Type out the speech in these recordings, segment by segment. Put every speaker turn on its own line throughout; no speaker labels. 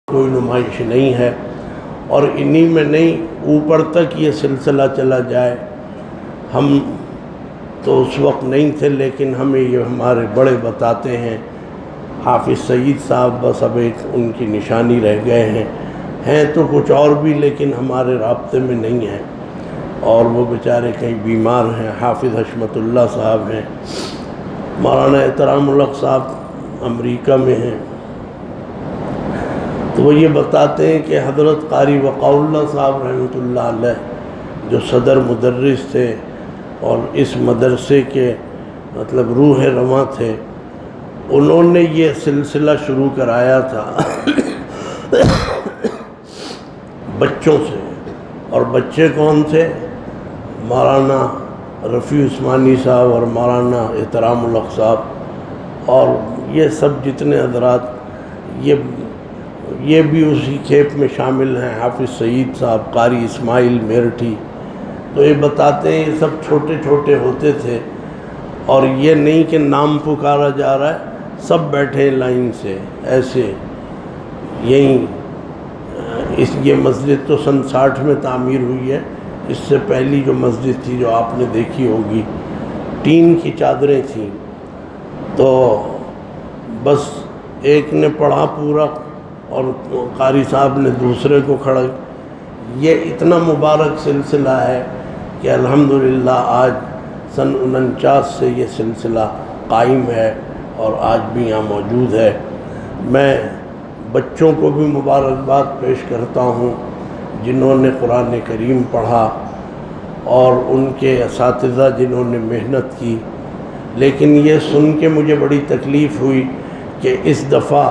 کوئی نمائش نہیں ہے، اور انہی میں نہیں اوپر تک یہ سلسلہ چلا جائے۔ ہم تو اس وقت نہیں تھے، لیکن ہمیں یہ ہمارے بڑے بتاتے ہیں، حافظ سعید صاحب بس اب ایک ان کی نشانی رہ گئے ہیں تو کچھ اور بھی، لیکن ہمارے رابطے میں نہیں ہیں، اور وہ بیچارے کہیں بیمار ہیں۔ حافظ حشمت اللہ صاحب ہیں، مولانا احترام الحق صاحب امریکہ میں ہیں۔ تو وہ یہ بتاتے ہیں کہ حضرت قاری وقاء اللہ صاحب رحمۃ اللہ علیہ جو صدر مدرس تھے اور اس مدرسے کے مطلب روح رواں تھے، انہوں نے یہ سلسلہ شروع کرایا تھا بچوں سے، اور بچے کون تھے؟ مولانا رفیع عثمانی صاحب اور مولانا احترام الحق صاحب، اور یہ سب جتنے حضرات یہ بھی اسی کھیپ میں شامل ہیں، حافظ سعید صاحب، قاری اسماعیل میرٹھی۔ تو یہ بتاتے ہیں یہ سب چھوٹے چھوٹے ہوتے تھے، اور یہ نہیں کہ نام پکارا جا رہا ہے، سب بیٹھے لائن سے ایسے۔ یہ مسجد تو سن 60 میں تعمیر ہوئی ہے، اس سے پہلی جو مسجد تھی جو آپ نے دیکھی ہوگی، ٹین کی چادریں تھیں، تو بس ایک نے پڑھا پورا اور قاری صاحب نے دوسرے کو کھڑا۔ یہ اتنا مبارک سلسلہ ہے کہ الحمدللہ آج سن 49 سے یہ سلسلہ قائم ہے اور آج بھی یہاں موجود ہے۔ میں بچوں کو بھی مبارکباد پیش کرتا ہوں جنہوں نے قرآن کریم پڑھا، اور ان کے اساتذہ جنہوں نے محنت کی، لیکن یہ سن کے مجھے بڑی تکلیف ہوئی کہ اس دفعہ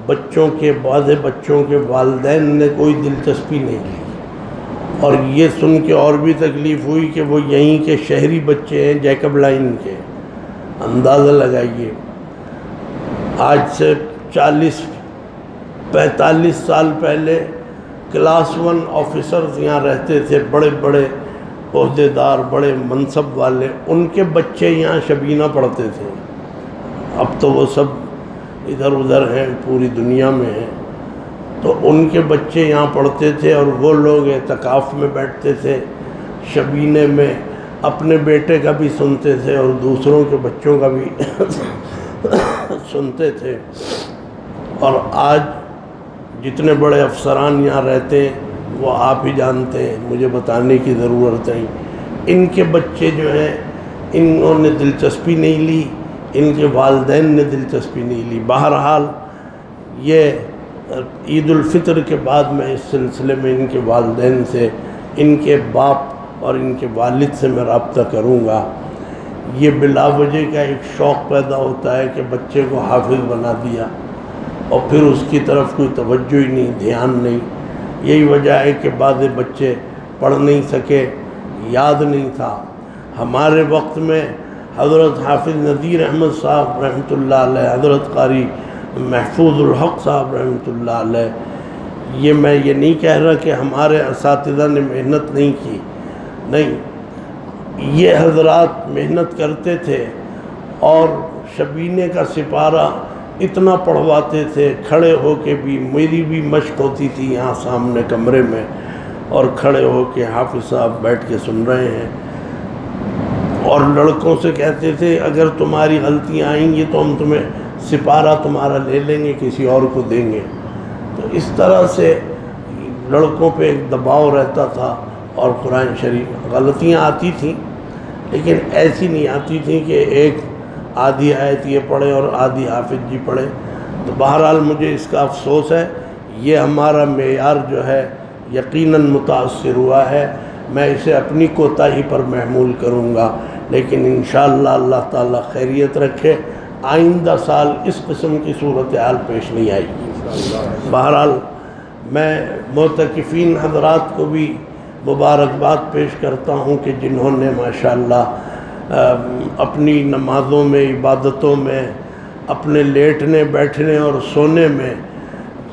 بعض بچوں کے والدین نے کوئی دلچسپی نہیں لی، اور یہ سن کے اور بھی تکلیف ہوئی کہ وہ یہیں کے شہری بچے ہیں، جیکب لائن کے۔ اندازہ لگائیے، آج سے 45 سال پہلے کلاس 1 آفیسرز یہاں رہتے تھے، بڑے بڑے عہدیدار، بڑے منصب والے، ان کے بچے یہاں شبینہ پڑھتے تھے۔ اب تو وہ سب ادھر ادھر ہیں، پوری دنیا میں ہیں، تو ان کے بچے یہاں پڑھتے تھے، اور وہ لوگ اعتکاف میں بیٹھتے تھے، شبینے میں اپنے بیٹے کا بھی سنتے تھے اور دوسروں کے بچوں کا بھی سنتے تھے۔ اور آج جتنے بڑے افسران یہاں رہتے ہیں وہ آپ ہی جانتے ہیں، مجھے بتانے کی ضرورت نہیں۔ ان کے بچے جو ہیں، انہوں نے دلچسپی نہیں لی، ان کے والدین نے دلچسپی نہیں لی۔ بہرحال یہ عید الفطر کے بعد میں اس سلسلے میں ان کے والدین سے، ان کے باپ اور ان کے والد سے میں رابطہ کروں گا۔ یہ بلا وجہ کا ایک شوق پیدا ہوتا ہے کہ بچے کو حافظ بنا دیا، اور پھر اس کی طرف کوئی توجہ ہی نہیں، دھیان نہیں۔ یہی وجہ ہے کہ بعض بچے پڑھ نہیں سکے، یاد نہیں تھا۔ ہمارے وقت میں حضرت حافظ نذیر احمد صاحب رحمۃ اللہ علیہ، حضرت قاری محفوظ الحق صاحب رحمۃ اللہ علیہ، میں یہ نہیں کہہ رہا کہ ہمارے اساتذہ نے محنت نہیں کی، نہیں، یہ حضرات محنت کرتے تھے، اور شبینے کا سپارہ اتنا پڑھواتے تھے، کھڑے ہو کے بھی۔ میری بھی مشق ہوتی تھی یہاں سامنے کمرے میں، اور کھڑے ہو کے حافظ صاحب بیٹھ کے سن رہے ہیں، اور لڑکوں سے کہتے تھے اگر تمہاری غلطیاں آئیں گی تو ہم تمہیں سپارہ تمہارا لے لیں گے، کسی اور کو دیں گے۔ تو اس طرح سے لڑکوں پہ ایک دباؤ رہتا تھا، اور قرآن شریف غلطیاں آتی تھیں، لیکن ایسی نہیں آتی تھیں کہ ایک آدھی آیت یہ پڑھے اور آدھی حافظ جی پڑھے۔ تو بہرحال مجھے اس کا افسوس ہے، یہ ہمارا معیار جو ہے یقیناً متاثر ہوا ہے۔ میں اسے اپنی کوتاہی پر محمول کروں گا، لیکن انشاءاللہ اللہ تعالیٰ خیریت رکھے، آئندہ سال اس قسم کی صورتحال پیش نہیں آئے گی۔ بہرحال میں معتکفین حضرات کو بھی مبارکباد پیش کرتا ہوں کہ جنہوں نے ماشاءاللہ اپنی نمازوں میں، عبادتوں میں، اپنے لیٹنے بیٹھنے اور سونے میں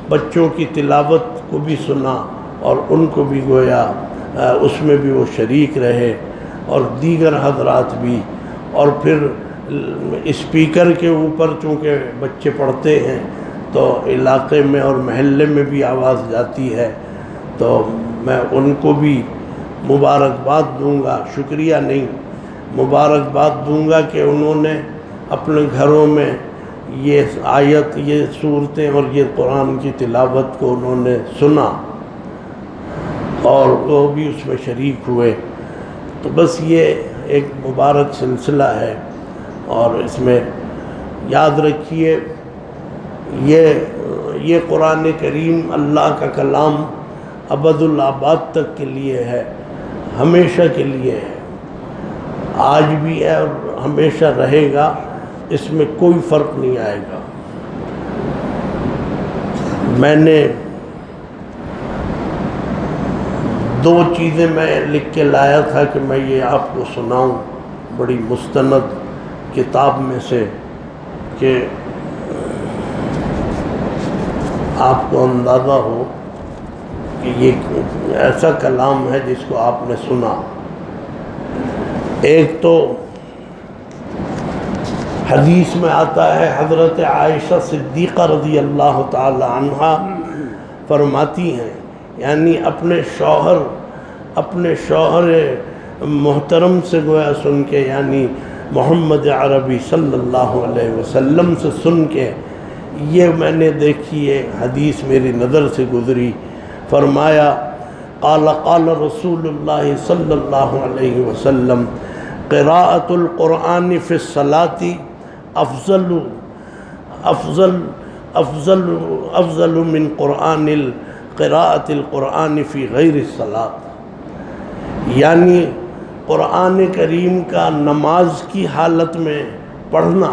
بچوں کی تلاوت کو بھی سنا، اور ان کو بھی گویا اس میں بھی وہ شریک رہے، اور دیگر حضرات بھی۔ اور پھر اسپیکر کے اوپر چونکہ بچے پڑھتے ہیں تو علاقے میں اور محلے میں بھی آواز جاتی ہے، تو میں ان کو بھی مبارکباد دوں گا، شکریہ نہیں مبارکباد دوں گا کہ انہوں نے اپنے گھروں میں یہ آیت، یہ صورتیں اور یہ قرآن کی تلاوت کو انہوں نے سنا اور وہ بھی اس میں شریک ہوئے۔ تو بس یہ ایک مبارک سلسلہ ہے، اور اس میں یاد رکھیے یہ قرآن کریم اللہ کا کلام ابد الآباد تک کے لیے ہے، ہمیشہ کے لیے ہے، آج بھی ہے اور ہمیشہ رہے گا، اس میں کوئی فرق نہیں آئے گا۔ میں نے دو چیزیں میں لکھ کے لایا تھا کہ میں یہ آپ کو سناؤں، بڑی مستند کتاب میں سے، کہ آپ کو اندازہ ہو کہ یہ ایسا کلام ہے جس کو آپ نے سنا۔ ایک تو حدیث میں آتا ہے، حضرت عائشہ صدیقہ رضی اللہ تعالی عنہا فرماتی ہیں، یعنی اپنے شوہر محترم سے گویا سن کے، یعنی محمد عربی صلی اللہ علیہ وسلم سے سن کے، یہ میں نے دیکھی ہے حدیث میری نظر سے گزری۔ فرمایا قال رسول اللہ صلی اللہ علیہ وسلم قراءۃ القرآن فی الصلاۃ افضل من قراءۃ القرآن فی غیر الصلاۃ، یعنی قرآن کریم کا نماز کی حالت میں پڑھنا،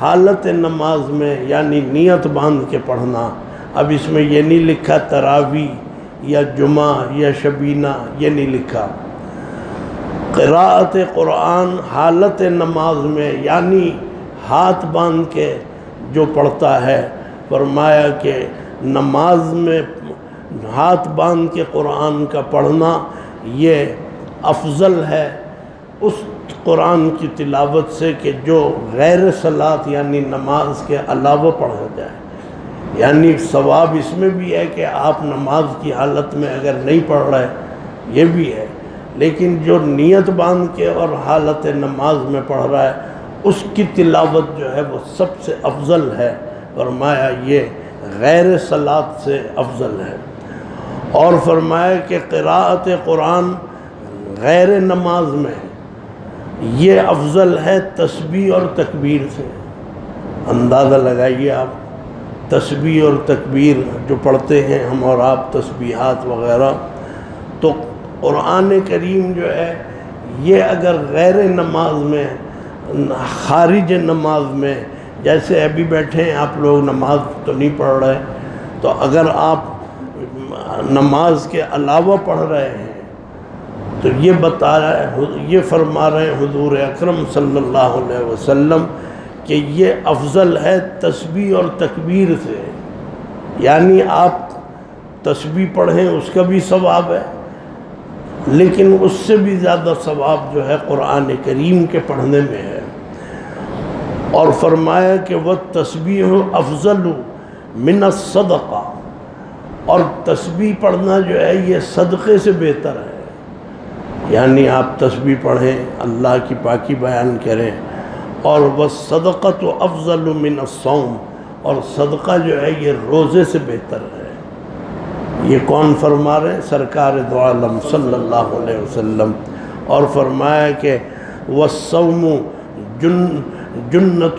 حالت نماز میں یعنی نیت باندھ کے پڑھنا۔ اب اس میں یہ نہیں لکھا تراویح یا جمعہ یا شبینہ، یہ نہیں لکھا، قراءت قرآن حالت نماز میں یعنی ہاتھ باندھ کے جو پڑھتا ہے۔ فرمایا کہ نماز میں ہاتھ باندھ کے قرآن کا پڑھنا یہ افضل ہے اس قرآن کی تلاوت سے کہ جو غیر صلاۃ یعنی نماز کے علاوہ پڑھا جائے۔ یعنی ثواب اس میں بھی ہے کہ آپ نماز کی حالت میں اگر نہیں پڑھ رہے، یہ بھی ہے، لیکن جو نیت باندھ کے اور حالت نماز میں پڑھ رہا ہے اس کی تلاوت جو ہے وہ سب سے افضل ہے۔ فرمایا یہ غیر صلاۃ سے افضل ہے۔ اور فرمایا کہ قراءت قرآن غیر نماز میں یہ افضل ہے تسبیح اور تکبیر سے۔ اندازہ لگائیے آپ، تسبیح اور تکبیر جو پڑھتے ہیں ہم اور آپ، تسبیحات وغیرہ، تو قرآن کریم جو ہے یہ اگر غیر نماز میں، خارج نماز میں، جیسے ابھی بیٹھے ہیں آپ لوگ نماز تو نہیں پڑھ رہے، تو اگر آپ نماز کے علاوہ پڑھ رہے ہیں تو یہ بتا رہا ہے، یہ فرما رہے ہیں حضور اکرم صلی اللہ علیہ وسلم کہ یہ افضل ہے تسبیح اور تکبیر سے۔ یعنی آپ تسبیح پڑھیں اس کا بھی ثواب ہے، لیکن اس سے بھی زیادہ ثواب جو ہے قرآن کریم کے پڑھنے میں ہے۔ اور فرمایا کہ وَالتَّسْبِيحُ أَفْضَلُ مِنَ الصَّدَقَةِ، اور تسبیح پڑھنا جو ہے یہ صدقے سے بہتر ہے۔ یعنی آپ تسبیح پڑھیں، اللہ کی پاکی بیان کریں، اور وَالصَّدَقَةُ أَفْضَلُ مِنَ الصَّوْمِ، اور صدقہ جو ہے یہ روزے سے بہتر ہے۔ یہ کون فرما رہے ہیں؟ سرکار دو عالم صلی اللہ علیہ وسلم۔ اور فرمایا کہ وَالصَّوْمُ جُنَّةٌ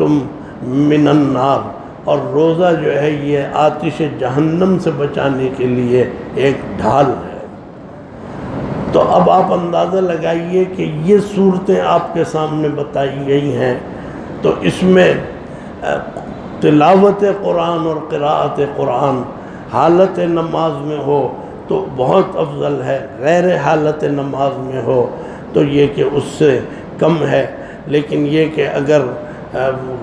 مِّنَ النَّارِ، اور روزہ جو ہے یہ آتش جہنم سے بچانے کے لیے ایک ڈھال ہے۔ تو اب آپ اندازہ لگائیے کہ یہ صورتیں آپ کے سامنے بتائی گئی ہیں، تو اس میں تلاوت قرآن اور قراءت قرآن حالت نماز میں ہو تو بہت افضل ہے، غیر حالت نماز میں ہو تو یہ کہ اس سے کم ہے۔ لیکن یہ کہ اگر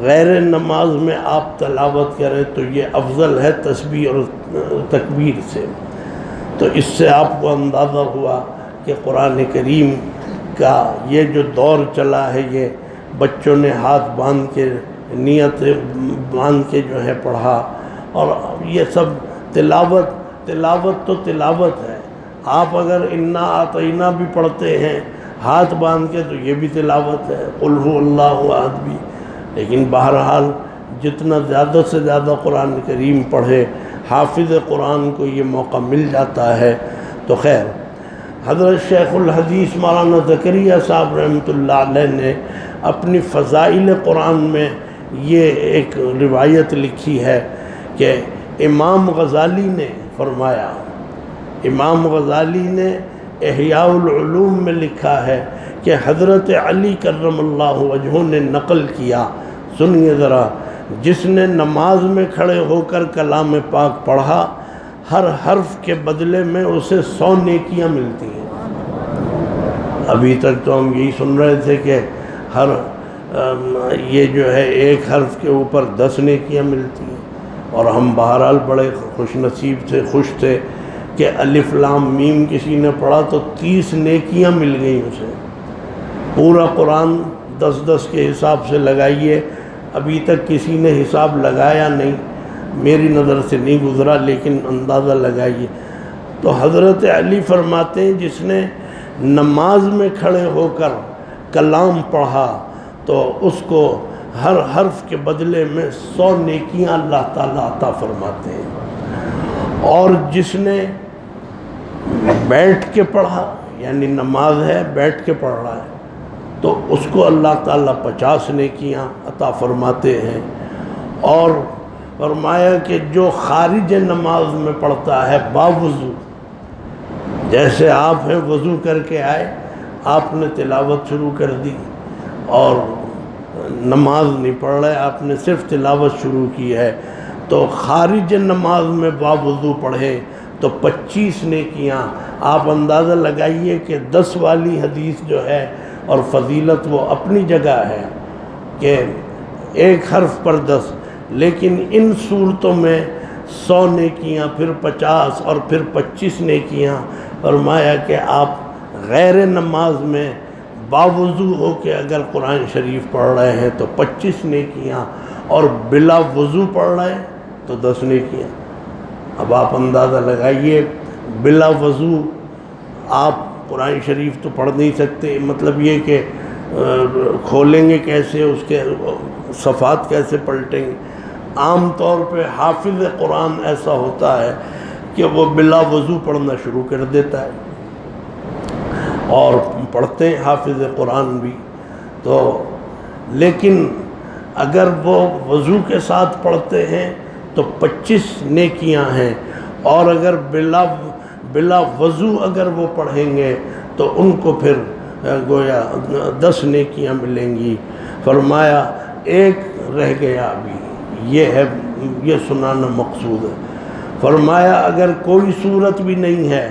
غیر نماز میں آپ تلاوت کریں تو یہ افضل ہے تسبیح اور تکبیر سے۔ تو اس سے آپ کو اندازہ ہوا کہ قرآن کریم کا یہ جو دور چلا ہے، یہ بچوں نے ہاتھ باندھ کے، نیت باندھ کے جو ہے پڑھا، اور یہ سب تلاوت تو تلاوت ہے. آپ اگر انا اعطینا بھی پڑھتے ہیں ہاتھ باندھ کے تو یہ بھی تلاوت ہے، قل هو اللہ احد بھی. لیکن بہرحال جتنا زیادہ سے زیادہ قرآن کریم پڑھے، حافظ قرآن کو یہ موقع مل جاتا ہے تو خیر. حضرت شیخ الحدیث مولانا زکریا صاحب رحمۃ اللہ علیہ نے اپنی فضائل قرآن میں یہ ایک روایت لکھی ہے کہ امام غزالی نے فرمایا، امام غزالی نے احیاء العلوم میں لکھا ہے کہ حضرت علی کرم اللہ وجہہ نے نقل کیا، سنیے ذرا، جس نے نماز میں کھڑے ہو کر کلام پاک پڑھا ہر حرف کے بدلے میں اسے 100 نیکیاں ملتی ہیں. ابھی تک تو ہم یہی سن رہے تھے کہ ہر یہ جو ہے ایک حرف کے اوپر 10 نیکیاں ملتی ہیں، اور ہم بہرحال بڑے خوش نصیب تھے، خوش تھے کہ الف لام میم کسی نے پڑھا تو 30 نیکیاں مل گئیں اسے. پورا قرآن 10 کے حساب سے لگائیے، ابھی تک کسی نے حساب لگایا نہیں، میری نظر سے نہیں گزرا، لیکن اندازہ لگائیے. تو حضرت علی فرماتے ہیں جس نے نماز میں کھڑے ہو کر کلام پڑھا تو اس کو ہر حرف کے بدلے میں 100 نیکیاں اللہ تعالیٰ عطا فرماتے ہیں. اور جس نے بیٹھ کے پڑھا، یعنی نماز ہے بیٹھ کے پڑھ رہا ہے، تو اس کو اللہ تعالیٰ 50 نیکیاں عطا فرماتے ہیں. اور فرمایا کہ جو خارج نماز میں پڑھتا ہے باوضو، جیسے آپ ہیں وضو کر کے آئے، آپ نے تلاوت شروع کر دی اور نماز نہیں پڑھ رہے، آپ نے صرف تلاوت شروع کی ہے، تو خارج نماز میں باوضو پڑھے تو 25 نیکیاں. آپ اندازہ لگائیے کہ 10 والی حدیث جو ہے اور فضیلت وہ اپنی جگہ ہے کہ ایک حرف پر 10، لیکن ان صورتوں میں 100 نیکیاں، پھر 50 اور پھر 25 نیکیاں. فرمایا کہ آپ غیر نماز میں باوضو ہو کے اگر قرآن شریف پڑھ رہے ہیں تو 25 نیکیاں، اور بلا وضو پڑھ رہے ہیں تو 10 نیکیاں. اب آپ اندازہ لگائیے، بلا وضو آپ قرآن شریف تو پڑھ نہیں سکتے، مطلب یہ کہ کھولیں گے کیسے، اس کے صفحات کیسے پلٹیں گے. عام طور پہ حافظ قرآن ایسا ہوتا ہے کہ وہ بلا وضو پڑھنا شروع کر دیتا ہے، اور پڑھتے ہیں حافظ قرآن بھی تو. لیکن اگر وہ وضو کے ساتھ پڑھتے ہیں تو 25 نیکیاں ہیں، اور اگر بلا وضو اگر وہ پڑھیں گے تو ان کو پھر گویا 10 نیکیاں ملیں گی. فرمایا ایک رہ گیا ابھی، یہ سنانا مقصود ہے. فرمایا اگر کوئی صورت بھی نہیں ہے،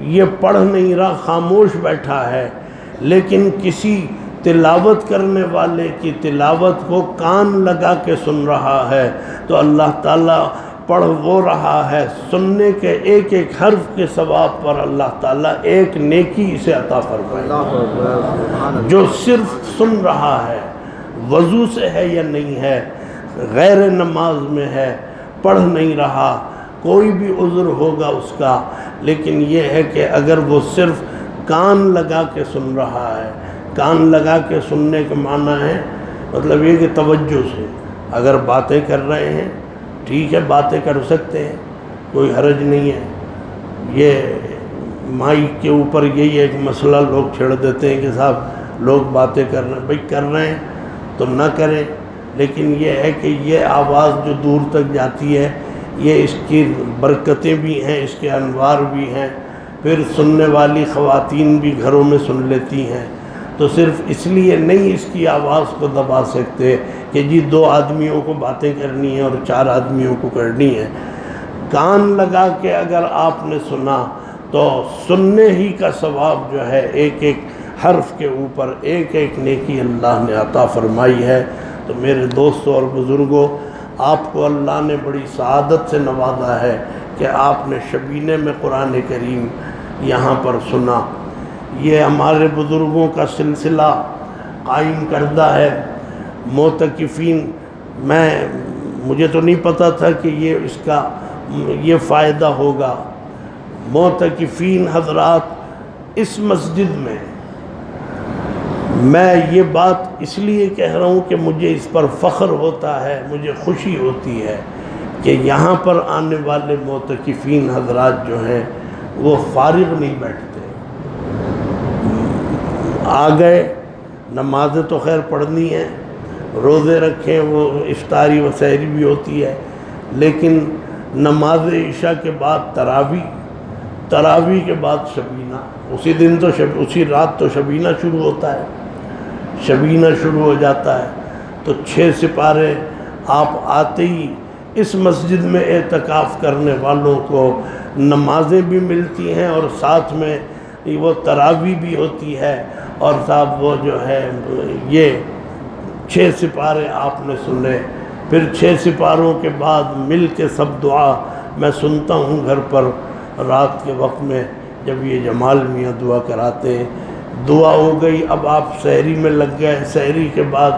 یہ پڑھ نہیں رہا، خاموش بیٹھا ہے، لیکن کسی تلاوت کرنے والے کی تلاوت کو کان لگا کے سن رہا ہے تو اللہ تعالیٰ پڑھ وہ رہا ہے، سننے کے ایک ایک حرف کے ثواب پر اللہ تعالیٰ ایک نیکی اسے عطا فرمائے. جو صرف سن رہا ہے، وضو سے ہے یا نہیں ہے، غیر نماز میں ہے، پڑھ نہیں رہا، کوئی بھی عذر ہوگا اس کا، لیکن یہ ہے کہ اگر وہ صرف کان لگا کے سن رہا ہے. کان لگا کے سننے کا معنی ہے مطلب یہ کہ توجہ سے، اگر باتیں کر رہے ہیں ٹھیک ہے، باتیں کر سکتے ہیں، کوئی حرج نہیں ہے. یہ مائک کے اوپر یہی ایک مسئلہ لوگ چھیڑ دیتے ہیں کہ صاحب لوگ باتیں کر رہے ہیں، بھئی کر رہے ہیں تو نہ کریں، لیکن یہ ہے کہ یہ آواز جو دور تک جاتی ہے یہ اس کی برکتیں بھی ہیں، اس کے انوار بھی ہیں. پھر سننے والی خواتین بھی گھروں میں سن لیتی ہیں، تو صرف اس لیے نہیں اس کی آواز کو دبا سکتے کہ جی 2 آدمیوں کو باتیں کرنی ہیں اور 4 آدمیوں کو کرنی ہے. کان لگا کے اگر آپ نے سنا تو سننے ہی کا ثواب جو ہے ایک ایک حرف کے اوپر ایک ایک نیکی اللہ نے عطا فرمائی ہے. تو میرے دوستوں اور بزرگوں، آپ کو اللہ نے بڑی سعادت سے نوازا ہے کہ آپ نے شبینے میں قرآن کریم یہاں پر سنا. یہ ہمارے بزرگوں کا سلسلہ قائم کردہ ہے. معتکفین، میں مجھے تو نہیں پتہ تھا کہ اس کا یہ فائدہ ہوگا۔ معتکفین حضرات اس مسجد میں یہ بات اس لیے کہہ رہا ہوں کہ مجھے اس پر فخر ہوتا ہے، مجھے خوشی ہوتی ہے کہ یہاں پر آنے والے معتکفین حضرات جو ہیں وہ فارغ نہیں بیٹھتے، آ گئے، نمازیں تو خیر پڑھنی ہیں، روزے رکھیں، وہ افطاری و سحری بھی ہوتی ہے، لیکن نماز عشاء کے بعد تراویح کے بعد شبینہ، اسی دن تو اسی رات تو شبینہ شروع ہوتا ہے، شبینہ شروع ہو جاتا ہے۔ تو 6 سپارے آپ آتے ہی اس مسجد میں اعتکاف کرنے والوں کو نمازیں بھی ملتی ہیں اور ساتھ میں وہ تراویح بھی ہوتی ہے، اور صاحب وہ جو ہے یہ 6 سپارے آپ نے سنے، پھر 6 سپاروں کے بعد مل کے سب دعا میں سنتا ہوں گھر پر رات کے وقت میں جب یہ جمال میاں دعا کراتے ہیں۔ دعا ہو گئی، اب آپ سحری میں لگ گئے، سحری کے بعد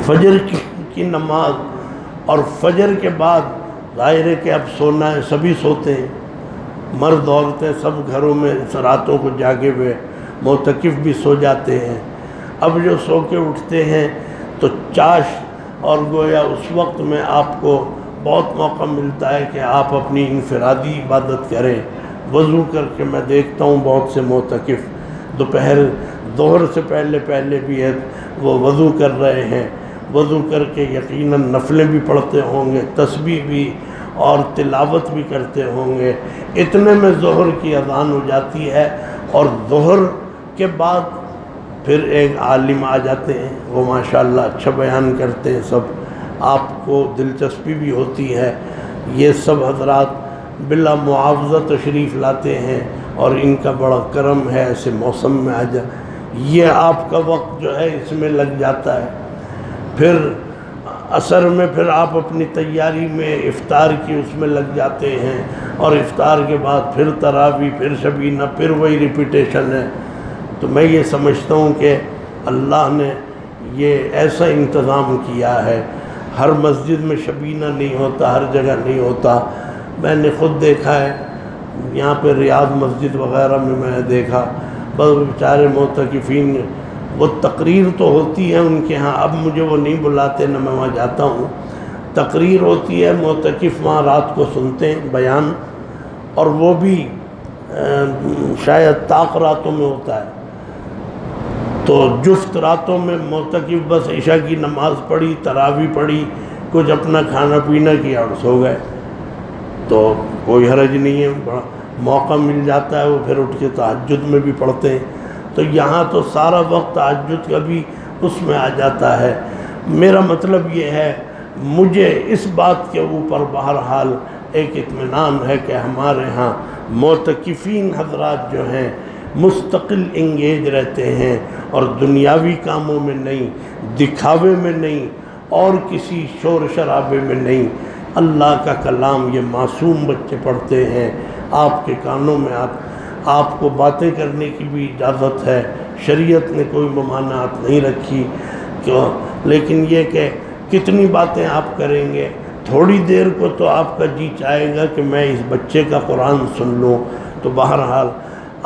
فجر کی نماز، اور فجر کے بعد ظاہر ہے کہ اب سونا ہے، سبھی سوتے ہیں، مرد عورتیں سب گھروں میں راتوں کو جاگے ہوئے، معتکف بھی سو جاتے ہیں۔ اب جو سو کے اٹھتے ہیں تو چاش، اور گویا اس وقت میں آپ کو بہت موقع ملتا ہے کہ آپ اپنی انفرادی عبادت کریں، وضو کر کے میں دیکھتا ہوں بہت سے معتکف دوپہر ظہر سے پہلے بھی ہے وہ وضو کر رہے ہیں، وضو کر کے یقیناً نفلیں بھی پڑھتے ہوں گے، تسبیح بھی اور تلاوت بھی کرتے ہوں گے۔ اتنے میں ظہر کی اذان ہو جاتی ہے، اور ظہر کے بعد پھر ایک عالم آ جاتے ہیں، وہ ماشاءاللہ اچھا بیان کرتے ہیں، سب آپ کو دلچسپی بھی ہوتی ہے۔ یہ سب حضرات بلا معاوضہ تشریف لاتے ہیں، اور ان کا بڑا کرم ہے، ایسے موسم میں یہ آپ کا وقت جو ہے اس میں لگ جاتا ہے۔ پھر عصر میں پھر آپ اپنی تیاری میں افطار کی اس میں لگ جاتے ہیں، اور افطار کے بعد پھر تراویح، پھر شبینہ، پھر وہی ریپیٹیشن ہے۔ تو میں یہ سمجھتا ہوں کہ اللہ نے یہ ایسا انتظام کیا ہے، ہر مسجد میں شبینہ نہیں ہوتا، ہر جگہ نہیں ہوتا۔ میں نے خود دیکھا ہے، یہاں پہ ریاض مسجد وغیرہ میں نے دیکھا، بس بیچارے معتکفین، وہ تقریر تو ہوتی ہے ان کے ہاں، اب مجھے وہ نہیں بلاتے، نہ میں وہاں جاتا ہوں، تقریر ہوتی ہے، معتکف وہاں رات کو سنتے ہیں بیان، اور وہ بھی شاید طاق راتوں میں ہوتا ہے، تو جفت راتوں میں معتکف بس عشاء کی نماز پڑھی، تراویح پڑھی، کچھ اپنا کھانا پینا کیا اور سو گئے، تو کوئی حرج نہیں ہے، بڑا موقع مل جاتا ہے، وہ پھر اٹھ کے تہجد میں بھی پڑھتے ہیں۔ تو یہاں تو سارا وقت تہجد کا بھی اس میں آ جاتا ہے۔ میرا مطلب یہ ہے، مجھے اس بات کے اوپر بہرحال ایک اطمینان ہے کہ ہمارے ہاں معتکفین حضرات جو ہیں مستقل انگیج رہتے ہیں، اور دنیاوی کاموں میں نہیں، دکھاوے میں نہیں، اور کسی شور شرابے میں نہیں۔ اللہ کا کلام یہ معصوم بچے پڑھتے ہیں، آپ کے کانوں میں آپ کو باتیں کرنے کی بھی اجازت ہے، شریعت نے کوئی ممانعت نہیں رکھی، لیکن یہ کہ کتنی باتیں آپ کریں گے، تھوڑی دیر کو تو آپ کا جی چاہے گا کہ میں اس بچے کا قرآن سن لوں۔ تو بہرحال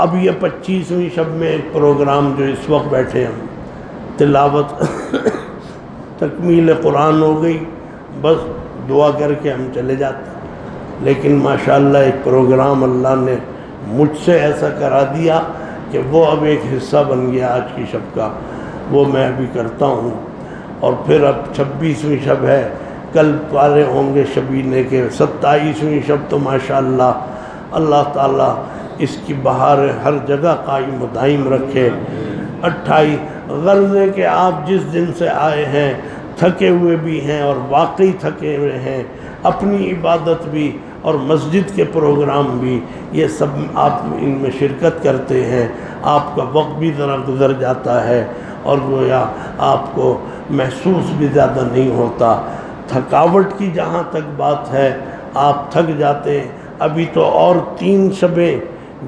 اب یہ 25ویں شب میں ایک پروگرام جو اس وقت بیٹھے ہم تلاوت تکمیل قرآن ہو گئی، بس دعا کر کے ہم چلے جاتے ہیں، لیکن ماشاءاللہ ایک پروگرام اللہ نے مجھ سے ایسا کرا دیا کہ وہ اب ایک حصہ بن گیا آج کی شب کا، وہ میں ابھی کرتا ہوں۔ اور پھر اب 26ویں شب ہے، کل پارے ہوں گے شبینے کے، 27ویں شب تو ماشاءاللہ اللہ تعالیٰ اس کی بہار ہر جگہ قائم و دائم رکھے۔ 28 غرض ہے کہ آپ جس دن سے آئے ہیں تھکے ہوئے بھی ہیں، اور واقعی تھکے ہوئے ہیں، اپنی عبادت بھی اور مسجد کے پروگرام بھی، یہ سب آپ ان میں شرکت کرتے ہیں، آپ کا وقت بھی ذرا گزر جاتا ہے، اور گویا آپ کو محسوس بھی زیادہ نہیں ہوتا۔ تھکاوٹ کی جہاں تک بات ہے، آپ تھک جاتے ہیں۔ ابھی تو اور 3 شبیں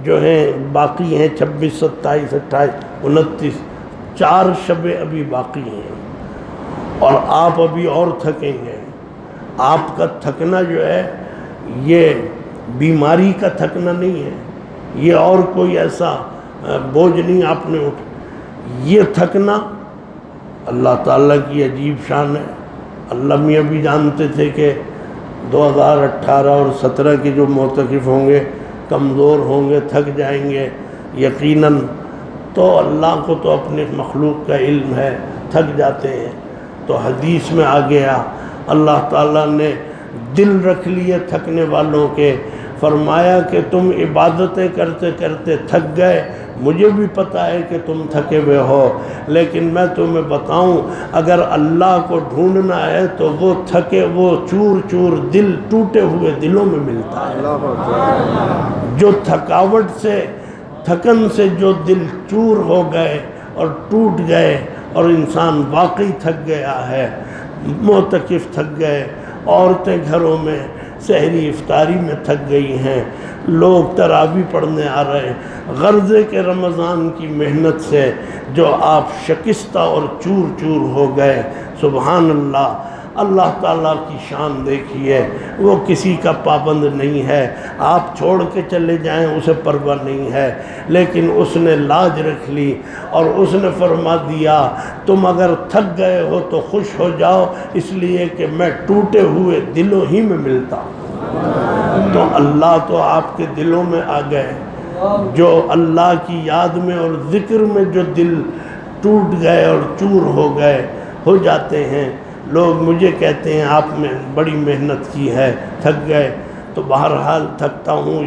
جو ہیں باقی ہیں، 26، 27، 28، 29، 4 شبیں ابھی باقی ہیں، اور آپ ابھی اور تھکیں گے. آپ کا تھکنا جو ہے یہ بیماری کا تھکنا نہیں ہے، یہ اور کوئی ایسا بوجھ نہیں آپ نے اٹھا. یہ تھکنا اللہ تعالیٰ کی عجیب شان ہے. اللہ میاں بھی جانتے تھے کہ 2018 اور 17 کے جو معتکف ہوں گے کمزور ہوں گے، تھک جائیں گے یقیناً. تو اللہ کو تو اپنے مخلوق کا علم ہے، تھک جاتے ہیں. تو حدیث میں آ گیا اللہ تعالیٰ نے دل رکھ لیے تھکنے والوں کے. فرمایا کہ تم عبادتیں کرتے کرتے تھک گئے، مجھے بھی پتہ ہے کہ تم تھکے ہوئے ہو، لیکن میں تمہیں بتاؤں اگر اللہ کو ڈھونڈنا ہے تو وہ تھکے، وہ چور چور دل ٹوٹے ہوئے دلوں میں ملتا ہے. جو تھکاوٹ سے، تھکن سے جو دل چور ہو گئے اور ٹوٹ گئے اور انسان واقعی تھک گیا ہے. معتکف تھک گئے، عورتیں گھروں میں سحری افطاری میں تھک گئی ہیں، لوگ تراویح پڑھنے آ رہے ہیں. غرضے کے رمضان کی محنت سے جو آپ شکستہ اور چور چور ہو گئے. سبحان اللہ. اللہ تعالیٰ کی شان دیکھیے، وہ کسی کا پابند نہیں ہے. آپ چھوڑ کے چلے جائیں اسے پرواہ نہیں ہے، لیکن اس نے لاج رکھ لی اور اس نے فرما دیا تم اگر تھک گئے ہو تو خوش ہو جاؤ، اس لیے کہ میں ٹوٹے ہوئے دلوں ہی میں ملتا ہوں. تو اللہ تو آپ کے دلوں میں آ گئے. جو اللہ کی یاد میں اور ذکر میں جو دل ٹوٹ گئے اور چور ہو گئے ہو جاتے ہیں. لوگ مجھے کہتے ہیں آپ نے بڑی محنت کی ہے، تھک گئے. تو بہرحال تھکتا ہوں،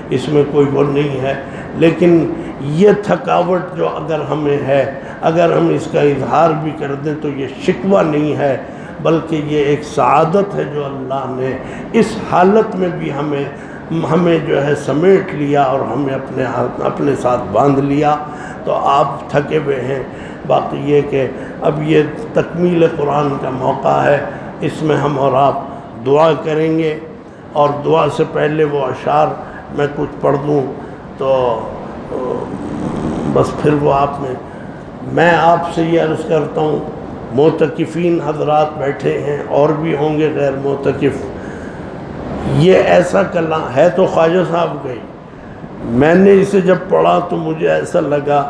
اس میں کوئی وہ نہیں ہے. لیکن یہ تھکاوٹ جو اگر ہمیں ہے، اگر ہم اس کا اظہار بھی کر دیں تو یہ شکوہ نہیں ہے، بلکہ یہ ایک سعادت ہے جو اللہ نے اس حالت میں بھی ہمیں جو ہے سمیٹ لیا اور ہمیں اپنے ساتھ باندھ لیا. تو آپ تھکے ہوئے ہیں. باقی یہ کہ اب یہ تکمیل قرآن کا موقع ہے، اس میں ہم اور آپ دعا کریں گے. اور دعا سے پہلے وہ اشعار میں کچھ پڑھ دوں تو بس پھر وہ میں آپ سے یہ عرض کرتا ہوں، معتکفین حضرات بیٹھے ہیں اور بھی ہوں گے غیر معتکف. یہ ایسا کلام ہے تو خواجہ صاحب گئی. میں نے اسے جب پڑھا تو مجھے ایسا لگا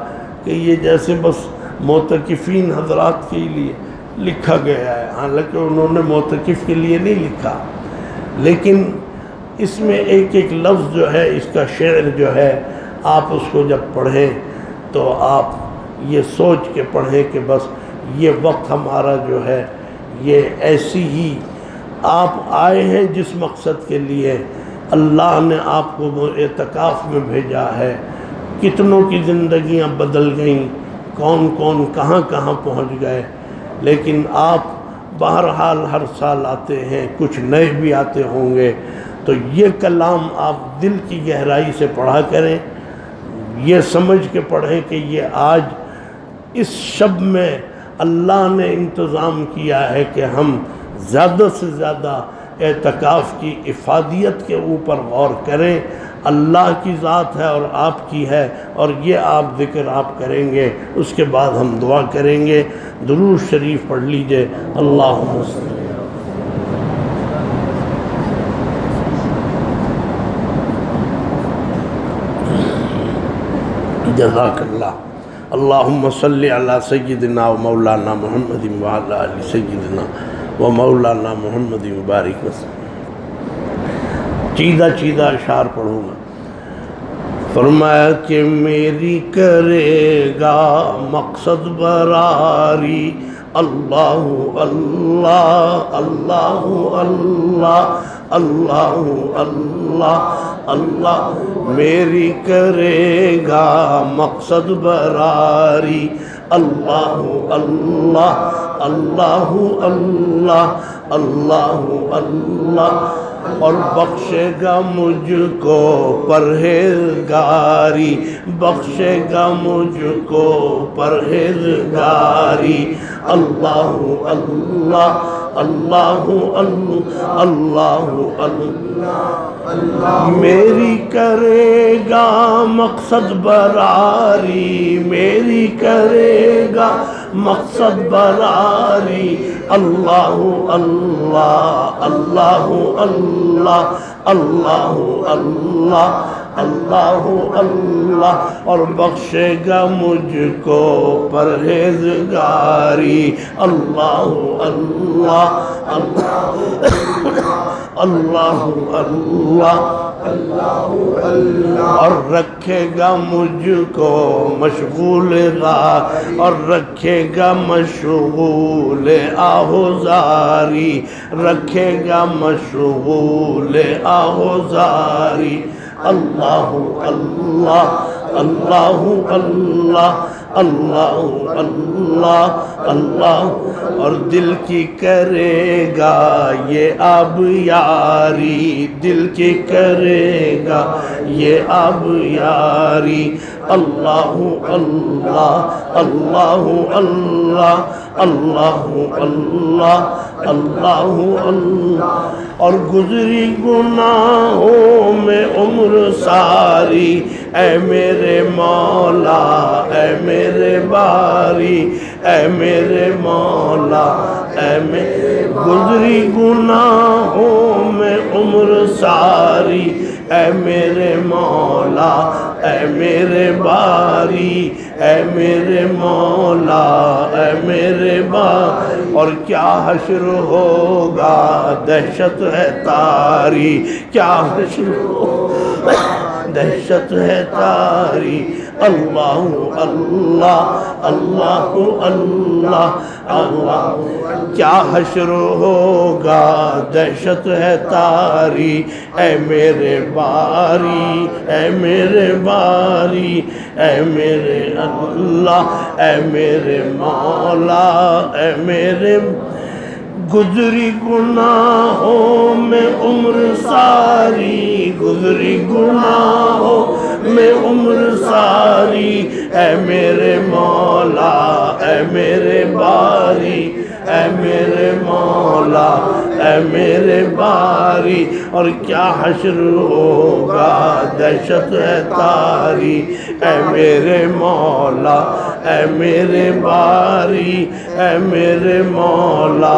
کہ یہ جیسے بس معتکفین حضرات کے لیے لکھا گیا ہے، حالانکہ انہوں نے معتکف کے لیے نہیں لکھا. لیکن اس میں ایک ایک لفظ جو ہے، اس کا شعر جو ہے، آپ اس کو جب پڑھیں تو آپ یہ سوچ کے پڑھیں کہ بس یہ وقت ہمارا جو ہے یہ ایسی ہی آپ آئے ہیں جس مقصد کے لیے اللہ نے آپ کو اعتکاف میں بھیجا ہے. کتنوں کی زندگیاں بدل گئیں، کون کون کہاں کہاں پہنچ گئے. لیکن آپ بہرحال ہر سال آتے ہیں، کچھ نئے بھی آتے ہوں گے. تو یہ کلام آپ دل کی گہرائی سے پڑھا کریں، یہ سمجھ کے پڑھیں کہ یہ آج اس شب میں اللہ نے انتظام کیا ہے کہ ہم زیادہ سے زیادہ اعتکاف کی افادیت کے اوپر غور کریں. اللہ کی ذات ہے اور آپ کی ہے، اور یہ آپ ذکر آپ کریں گے. اس کے بعد ہم دعا کریں گے. درود شریف پڑھ لیجئے. اللہم صلی جزاک اللہ. اللہم صلی علی سیدنا و مولانا محمد وعلی آل سیدنا و مولانا محمد مبارک وسلم. چیدہ چیدہ اشعار پڑھوں گا. فرمایا کہ میری کرے گا مقصد براری اللہ اللہ اللہ اللہ اللہ اللہ اللہ. میری کرے گا مقصد براری اللہ اللہ اللہ اللہ اللہ اللہ. اور بخشے گا مجھ کو پرہیزگاری، بخشے گا مجھ کو پرہیزگاری اللہ اللہ اللہ اللہ اللہ. میری کرے گا مقصد براری، میری کرے گا مقصد براری اللہ اللہ اللہ اللہ اللہ اللہ اللہ اللہ اور بخشے گا مجھ کو پرہیزگاری اللہ اللہ اللہ اللہ اللہ اور رکھے گا مجھ کو مشغول غار اور رکھے گا مشغول آہوزاری رکھے گا مشغول آہوزاری اللہ اللہ اللہ اللہ اللہ اللہ اللہ اور دل کی کرے گا یہ آب یاری دل کی کرے گا یہ آب یاری اللہ اللہ اللہ اللہ اللہ اللہ اللہ اللہ اور گزری گناہوں میں عمر ساری اے میرے مولا اے میرے باری اے میرے مولا اے میرے گزری گناہوں میں عمر ساری اے میرے مولا اے میرے باری اے میرے مولا اے میرے باری اور کیا حشر ہوگا دہشت ہے تاری کیا حشر ہوگا دہشت ہے تاری اللہ اللہ اللہ اللہ اللہ کیا حشر ہوگا دہشت ہے تاری اے میرے باری اے میرے باری اے میرے اللہ اے میرے مولا اے میرے گزری گناہوں میں عمر ساری گزری گناہوں میں عمر ساری اے میرے مولا اے میرے باری اے میرے مولا اے میرے باری اور کیا حشر ہوگا دہشت ہے تاری اے میرے مولا اے میرے باری اے میرے مولا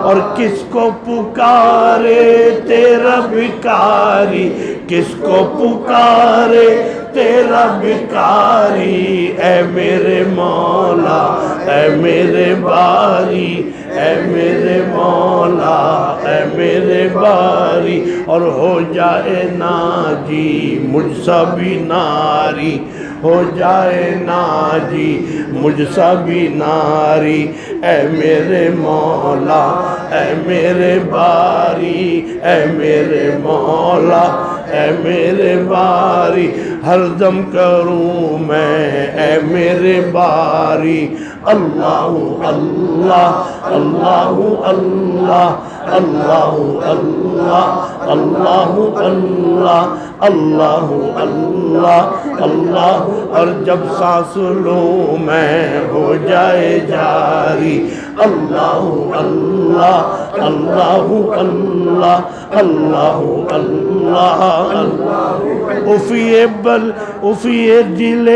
اور کس کو پکارے تیرا بھکاری کس کو پکارے تیرا بھکاری اے میرے مولا اے میرے باری اے میرے مولا اے میرے باری اور ہو جائے ناجی مجھ سا بھی ناری ہو جائے ناجی مجھ سا بھی ناری اے میرے مولا اے میرے باری اے میرے مولا اے میرے باری ہر دم کروں میں اے میرے باری اللہ اللہ اللہ اللہ اللہ اللہ اللہ اللہ اللہ اللہ اللہ اور جب سانس لوں میں ہو جائے جاری اللہ اللہ اللہ اللہ اللہ اللہ افیے دل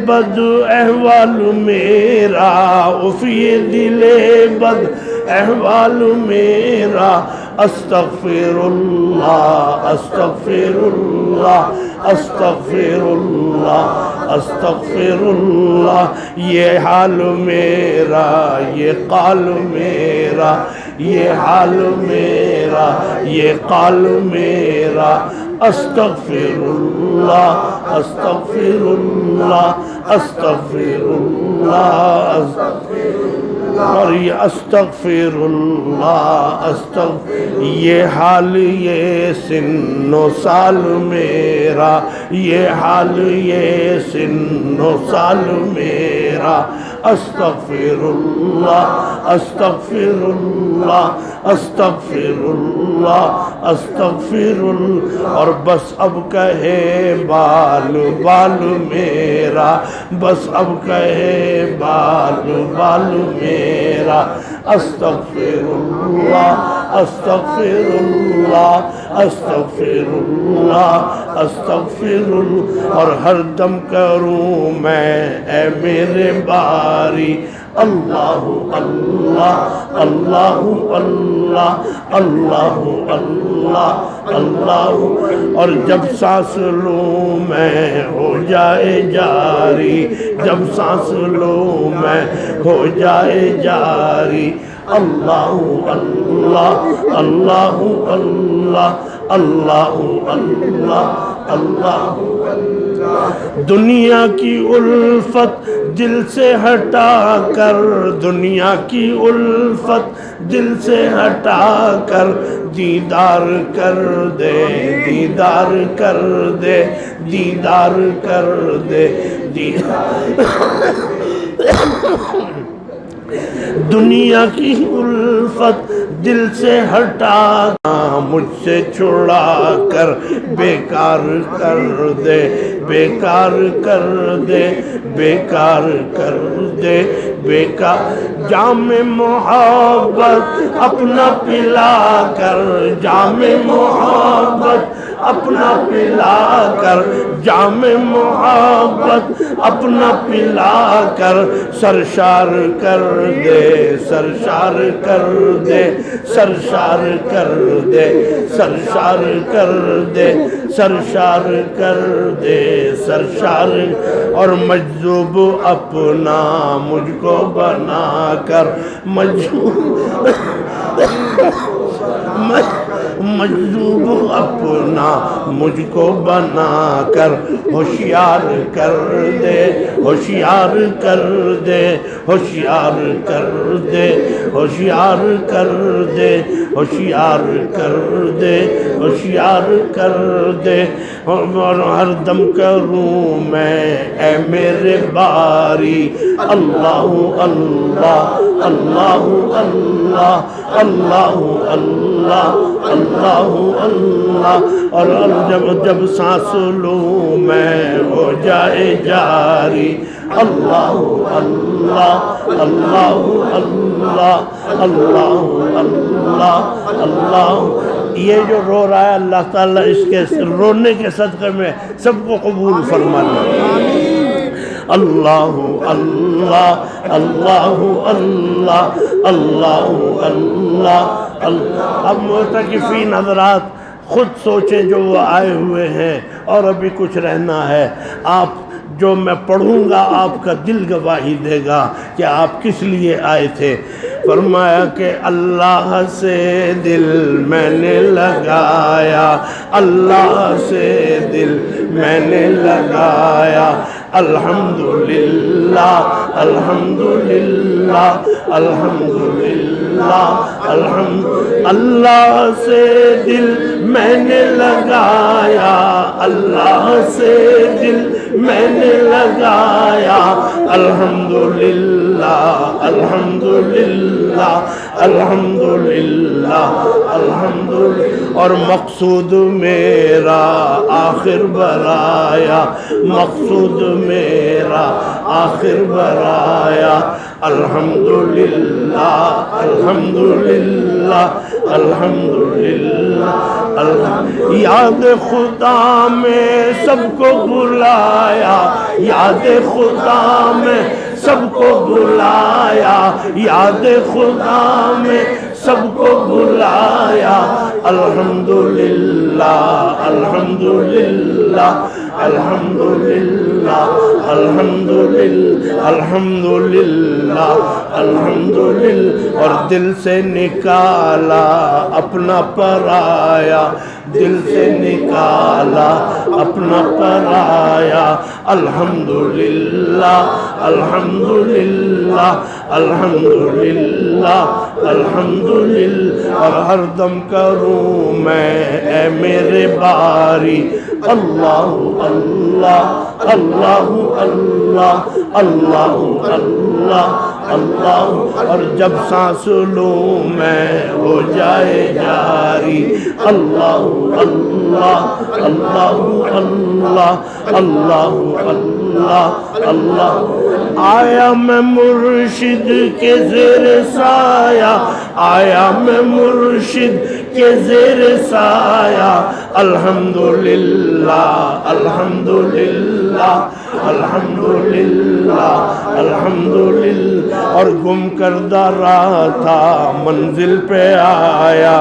بد احوال میرا افیے دل بد احوال میرا استغفر اللہ استغفر اللہ استغفر اللہ استغفر اللہ یہ حال میرا یہ قال میرا یہ حال میرا یہ قال میرا استغفر اللہ استغفر اللہ استغفر اللہ اور یہ استغفر اللہ یہ حال یہ سن و سال میرا یہ حال یہ سن و سال میرا استغفر اللہ استغفر اللہ استغفر اللہ استغفر اللہ اور بس اب کہے بال بال میرا بس اب کہے بال بال میرا استغفر اللہ استغفرullah استغفرullah استغفرullah، اور ہر دم کروں میں اے میرے باری اللہ اللہ اللہ اللہ اللہ اللہ اللہ، اور جب سانس لوں میں ہو جائے جاری، جب سانس لوں میں ہو جائے جاری اللہ اللہ اللہ اللہ اللہ اللہ اللہ۔ دنیا کی الفت دل سے ہٹا کر، دنیا کی الفت دل سے ہٹا کر دیدار کر دے، دیدار کر دے، دیدار کر دے، دنیا کی الفت دل سے ہٹا مجھ سے چھڑا کر بیکار کر دے، بیکار کر دے، بیکار کر دے، بیکار۔ جام محبت اپنا پلا کر، جام محبت اپنا پلا کر، جام محبت اپنا پلا کر سرشار کر دے، سرشار کر دے، سرشار کر دے، سرشار کر دے، سرشار کر دے، سرشار۔ اور مجذوب اپنا مجھ کو بنا کر، مجذوب اپنا مجھ کو بنا کر ہوشیار کر دے، ہوشیار کر دے، ہوشیار کر دے، ہوشیار کر دے، ہوشیار کر دے، ہوشیار کر دے، اور ہر دم کروں میں اے میرے باری اللہ اللہ اللہ اللہ اللہ اللہ اللہ اللہ، اور جب سانس لوں میں ہو جائے جاری اللہ اللہ اللہ اللہ اللہ اللہ اللہ۔ یہ جو رو رہا ہے اللہ تعالیٰ اس کے رونے کے صدقے میں سب کو قبول فرما لے، اللہ اللہ اللہ اللہ اللہ اللہ اللہ۔ اب معتکفین حضرات خود سوچیں جو وہ آئے ہوئے ہیں اور ابھی کچھ رہنا ہے، آپ جو میں پڑھوں گا آپ کا دل گواہی دے گا کہ آپ کس لیے آئے تھے۔ فرمایا کہ اللہ سے دل میں نے لگایا، اللہ سے دل میں نے لگایا، الحمدللہ الحمدللہ الحمدللہ اللہ سے دل میں نے لگایا، اللہ سے دل میں نے لگایا، الحمدللہ الحمدللہ الحمدللہ الحمدللہ۔ اور مقصود میرا آخر برایا، مقصود میرا آخر برایا، الحمدللہ الحمدللہ الحمدللہ الحمدللہ۔ یاد خدا میں سب کو بلایا، یاد خدا میں سب کو بلایا، یاد خدا میں سب کو بلایا، الحمدللہ الحمدللہ الحمدللہ الحمدللہ الحمدللہ الحمدللہ۔ اور دل سے نکالا اپنا پرایا، دل سے نکالا اپنا پرایا، الحمدللہ الحمدللہ الحمدللہ الحمدللہ۔ اور ہر دم کروں میں اے میرے باری اللہ اللہ اللہ اللہ اللہ اللہ اللہ اللہ، اور جب سانس لوں میں ہو جائے جاری، اللہ اللہ اللہ اللہ اللہ اللہ اللہ۔ آیا میں مرشد کے زیر سایہ، آیا میں مرشد کے زیر سایہ، الحمدللہ الحمدللہ الحمدللہ الحمدللہ۔ اور گم کردہ راہ تھا منزل پہ آیا،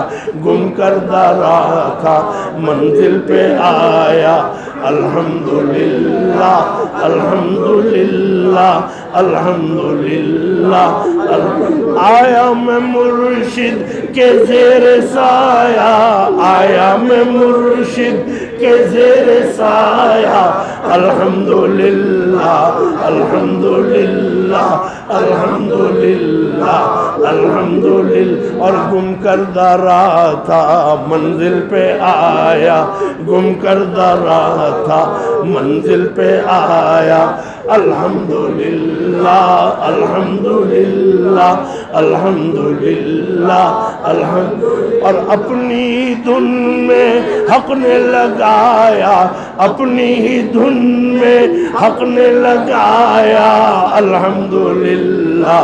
گم کردہ راہ تھا منزل پہ آیا، الحمدللہ الحمدللہ الحمدللہ۔ آیا میں مرشد کے زیر سایہ، آیا میں مرشد کے زیر سایہ، الحمدللہ الحمدللہ الحمدللہ الحمدللہ۔ اور گم کردہ راہ تھا منزل پہ آیا، گم کردہ راہ تھا منزل پہ آیا، الحمدللہ الحمدللہ الحمدللہ الحمدللہ۔ اور اپنی دھن میں حق نے لگایا، اپنی ہی دھن میں حق نے لگایا، الحمدللہ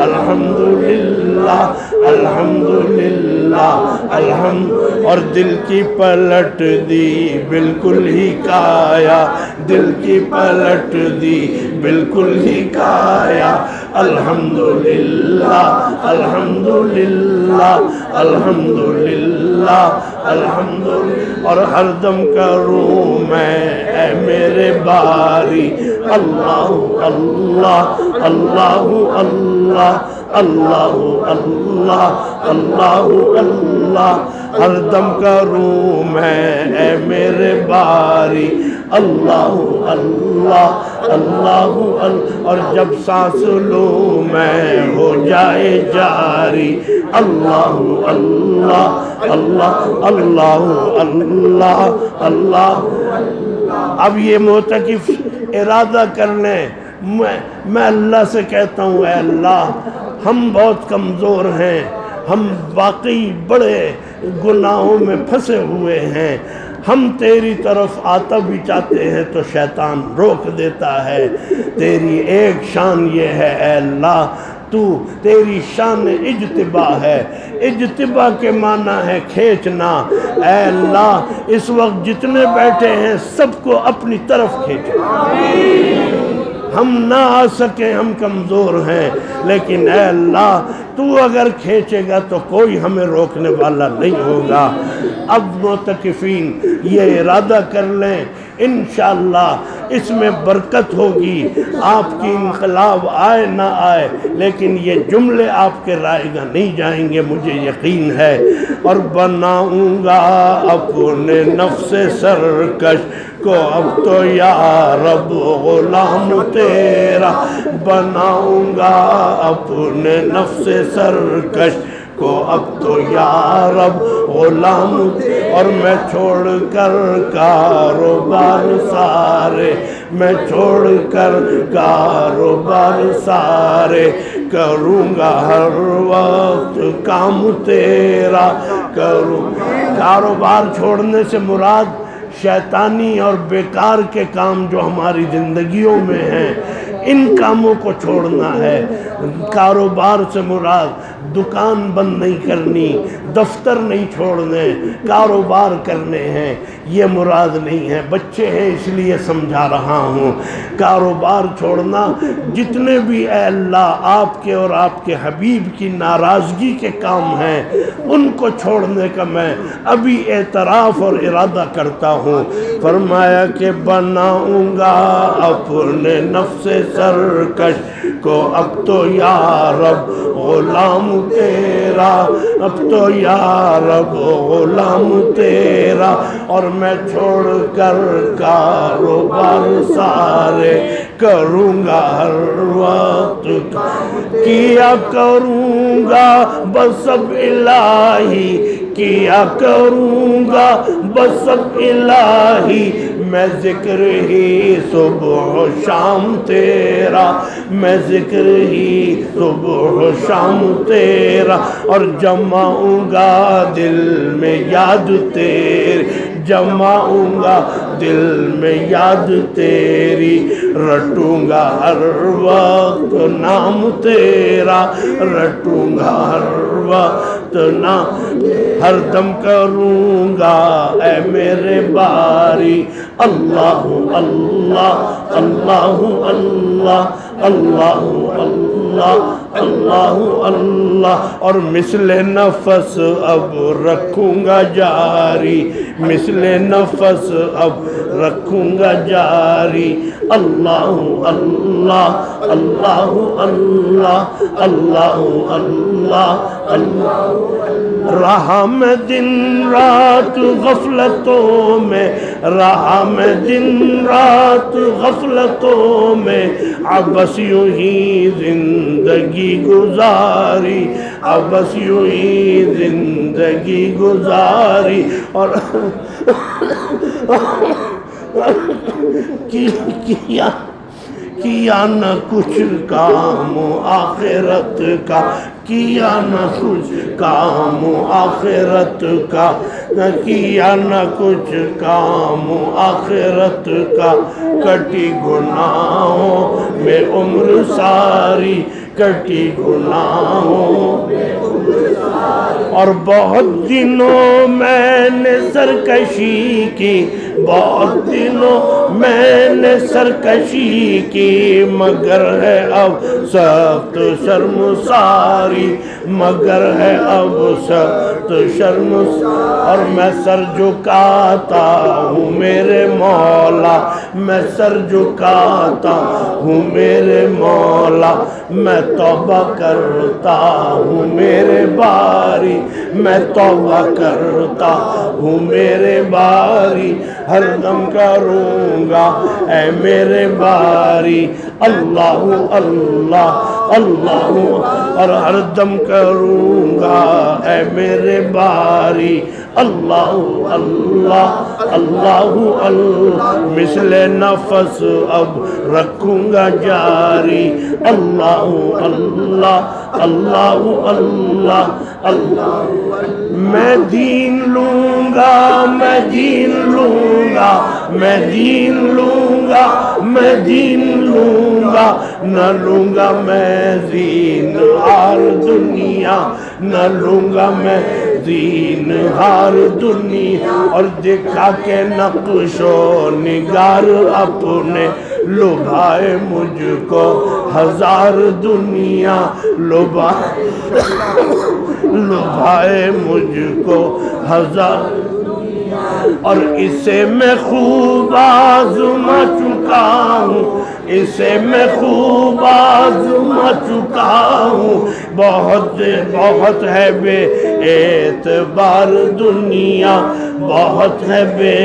الحمدللہ الحمدللہ الحمد۔ اور دل کی پلٹ دی بالکل ہی کایا، دل کی پلٹ دی بالکل ہی کایا، الحمدللہ الحمدللہ الحمدللہ الحمدللہ۔ اور ہر دم کروں میں اے میرے باری، اللہ اللہ اللہ اللہ اللہ اللہ اللہ اللہ۔ ہر دم کروں میں اے میرے باری، اللہ اللہ اللہ اللہ۔ اور جب سانس لوں میں ہو جائے جاری، اللہ اللہ اللہ اللہ اللہ اللہ۔ اب یہ معتکف ارادہ کر لیں، میں اللہ سے کہتا ہوں اے اللہ ہم بہت کمزور ہیں، ہم واقعی بڑے گناہوں میں پھنسے ہوئے ہیں، ہم تیری طرف آتا بھی چاہتے ہیں تو شیطان روک دیتا ہے۔ تیری ایک شان یہ ہے اے اللہ، تو تیری شان اجتبا ہے، اجتبا کے معنی ہے کھینچنا۔ اے اللہ اس وقت جتنے بیٹھے ہیں سب کو اپنی طرف کھینچ، ہم نہ آ سکیں، ہم کمزور ہیں، لیکن اے اللہ تو اگر کھینچے گا تو کوئی ہمیں روکنے والا نہیں ہوگا۔ اب معتکفین یہ ارادہ کر لیں، انشاءاللہ اس میں برکت ہوگی، آپ کی انقلاب آئے نہ آئے لیکن یہ جملے آپ کے رائے گا نہیں جائیں گے، مجھے یقین ہے۔ اور بناؤں گا اپنے نفس سرکش کو اب تو یا رب غلام تیرا، بناؤں گا اپنے نفس سرکش کو اب تو یا رب غلام، اور میں چھوڑ کر کاروبار سارے، میں چھوڑ کر کاروبار سارے، کروں گا ہر وقت کام تیرا کروں۔ کاروبار چھوڑنے سے مراد شیطانی اور بیکار کے کام جو ہماری زندگیوں میں ہیں ان کاموں کو چھوڑنا ہے۔ کاروبار سے مراد دکان بند نہیں کرنی، دفتر نہیں چھوڑنے، کاروبار کرنے ہیں، یہ مراد نہیں ہے۔ بچے ہیں اس لیے سمجھا رہا ہوں، کاروبار چھوڑنا جتنے بھی اے اللہ آپ کے اور آپ کے حبیب کی ناراضگی کے کام ہیں ان کو چھوڑنے کا میں ابھی اعتراف اور ارادہ کرتا ہوں۔ فرمایا کہ بناؤں گا اپنے نفس سرکش کو اب تو یا رب غلام تیرا، اب تو یا رب غلام تیرا، اور میں چھوڑ کر کاروبار سارے کروں گا ہر وقت کیا کروں گا بس اب الہی، کیا کروں گا بس اب الہی میں ذکر ہی صبح و شام تیرا، میں ذکر ہی صبح و شام تیرا، اور جماؤں گا دل میں یاد تیری، جماؤں گا دل میں یاد تیری، رٹوں گا ہر وقت نام تیرا، رٹوں گا ہر وقت نام، ہر دم کروں گا اے میرے باری اللہ اللہ اللہ اللہ اللہ اللہ اللہ اللہ، اور مثل نفس اب رکھوں گا جاری، مثل نفس اب رکھوں گا جاری، اللہ اللہ اللہ اللہ اللہ اللہ اللہ، رہا میں دن رات غفلتوں میں، رہا میں دن رات غفلتوں میں، بس یوں ہی زندگی گزاری، بس یوں ہی زندگی گزاری، اور کیا نہ کچھ کام آخرت کا، کیا نہ کچھ کام آخرت کا، کیا نہ کچھ کام آخرت کا، کٹی گناہوں میں عمر ساری، کٹی گناہوں میں عمر ساری، اور بہت دنوں میں نے سرکشی کی، بہت دنوں میں نے سرکشی کی، مگر ہے اب سخت شرمساری، مگر ہے اب سخت شرمساری، اور میں سر جھکاتا ہوں میرے مولا، میں سر جھکاتا ہوں میرے مولا، میں توبہ کرتا ہوں میرے باری، میں توبہ کرتا ہوں میرے باری، ہر دم کروں گا اے میرے باری اللہ اللہ اللہ، اور ہر دم کروں گا اے میرے باری اللہ اللہ اللہ اللہ، مثل نفس اب رکھوں گا جاری، اللہ اللہ اللہ اللہ اللہ، میں دین لوں گا، میں دین لوں گا، میں دین لوں گا، میں دین لوں گا، نہ لوں گا میں زین ہار دنیا، نہ لوں گا میں زین ہار دنیا، اور دکھا کے نقش و نگار اپنے لبھائے مجھ کو ہزار دنیا، لبھائے مجھ کو ہزار، اور اسے میں خوب آزما چکا ہوں، اسے میں خوب آزما چکا ہوں، بہت بہت ہے بے اعتبار دنیا، بہت ہے بے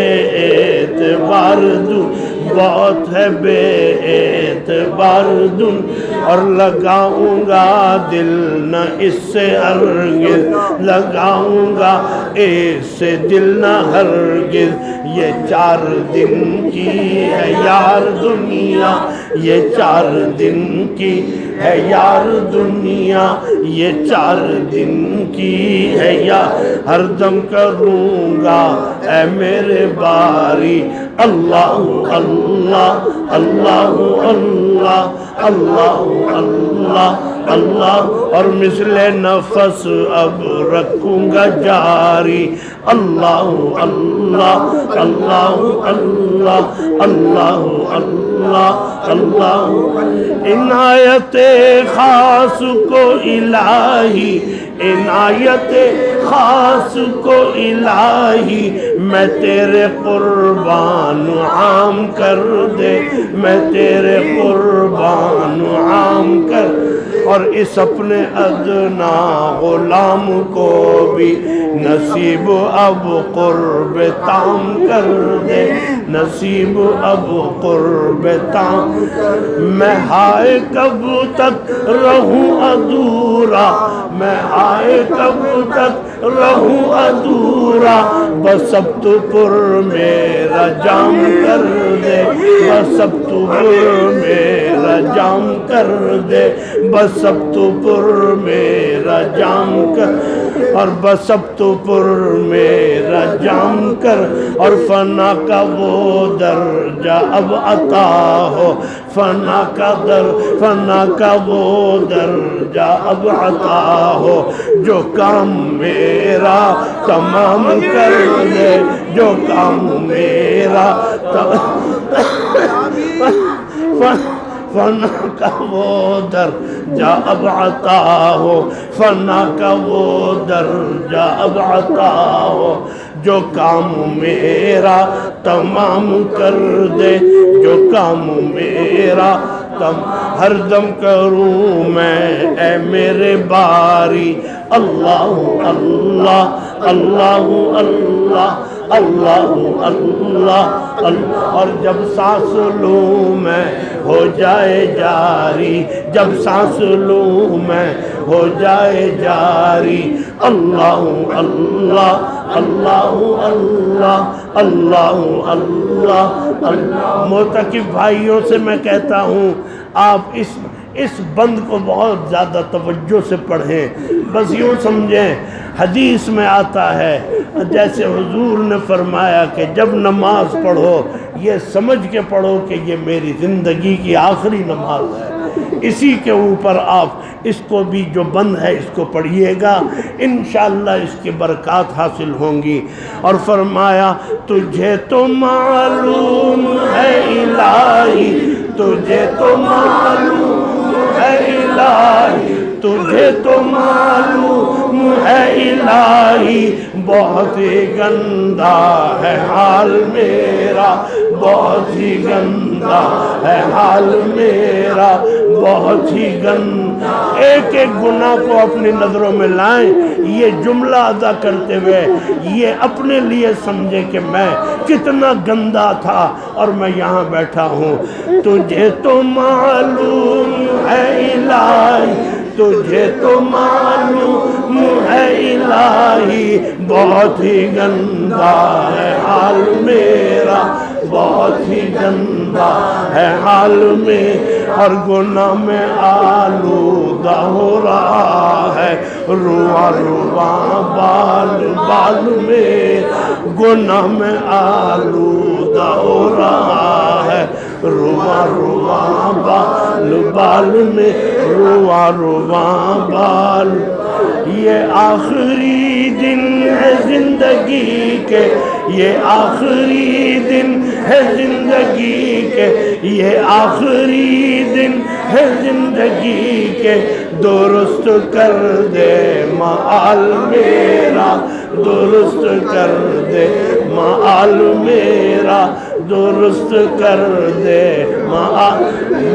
اعتبار دنیا، بہت ہے بے اعتبار دنیا، اور لگاؤں گا دل نہ اس سے ہرگز، لگاؤں گا اس سے دل نہ ہرگز، یہ 4 دن کی ہے یار دنیا، یہ 4 دن کی ہے یار دنیا، یہ 4 دن کی ہے یار، ہر دم کروں گا اے میرے باری اللہ اللہ اللہ اللہ اللہ اللہ اللہ، اور مثل نفس اب رکھوں گا جاری اللہ اللہ اللہ اللہ اللہ اللہ اللہ، عنایت خاص کو الہی، عنایت خاص کو الہی، میں تیرے قربان عام کر دے، میں تیرے قربان عام کر، اور اس اپنے ادنا غلام کو بھی نصیب اب قرب تام کر دے، نصیب اب قرب تام، میں ہائے کب تک رہوں ادھورا، میں ہائے کب تک رہوں ادھورا، بس اب تو پر میرا جام کر دے، بس اب تو پر میرا جام کر دے، بس اب تو پر میرا جام کر، اور بس اب تو پر میرا جام کر، اور فنا کا وہ درجہ اب عطا ہو، فنا کا وہ درجہ اب عطا ہو، جو کام میرا تمام کر دے، جو کام میرا فنا کا وہ درجہ اب عطا ہو، فنا کا وہ درجہ اب عطا ہو، جو کام میرا تمام کر دے، جو کام میرا ہر دم کروں میں اے میرے باری اللہ اللہ اللہ اللہ اللہ اللہ اللہ، اور جب سانس لوں میں ہو جائے جاری، جب سانس لوں میں ہو جائے جاری اللہ اللہ اللہ اللہ اللہ اللہ اللہ۔ معتکف بھائیوں سے میں کہتا ہوں آپ اس بند کو بہت زیادہ توجہ سے پڑھیں، بس یوں سمجھیں حدیث میں آتا ہے جیسے حضور نے فرمایا کہ جب نماز پڑھو یہ سمجھ کے پڑھو کہ یہ میری زندگی کی آخری نماز ہے، اسی کے اوپر آپ اس کو بھی جو بند ہے اس کو پڑھیے گا، انشاءاللہ اس کی برکات حاصل ہوں گی۔ اور فرمایا تجھے تو معلوم ہے الہی، تجھے تو معلوم ہے الہی، تجھے تو معلوم ہے الہی، بہت ہی گندا ہے حال میرا، بہت ہی گندا ہے حال میرا، بہت ہی گندا۔ ایک ایک گناہ کو اپنی نظروں میں لائیں، یہ جملہ ادا کرتے ہوئے یہ اپنے لیے سمجھے کہ میں کتنا گندا تھا اور میں یہاں بیٹھا ہوں۔ تجھے تو معلوم ہے الہی، تجھے تو معلوم ہے الہی، بہت ہی گندا ہے حال میرا، بہت ہی گندا ہے حال میں، اور گناہ میں آلودہ ہو رہا ہے رواں رواں بال بال میں، گناہ میں آلودہ ہو رہا ہے رواں رواں بال بال میں، رواں رواں بال۔ یہ آخری دن ہے زندگی کے، یہ آخری دن ہے زندگی کے، یہ آخری دن ہے زندگی کے، درست کر دے معال میرا، درست کر دے معال میرا، درست کر دے معال۔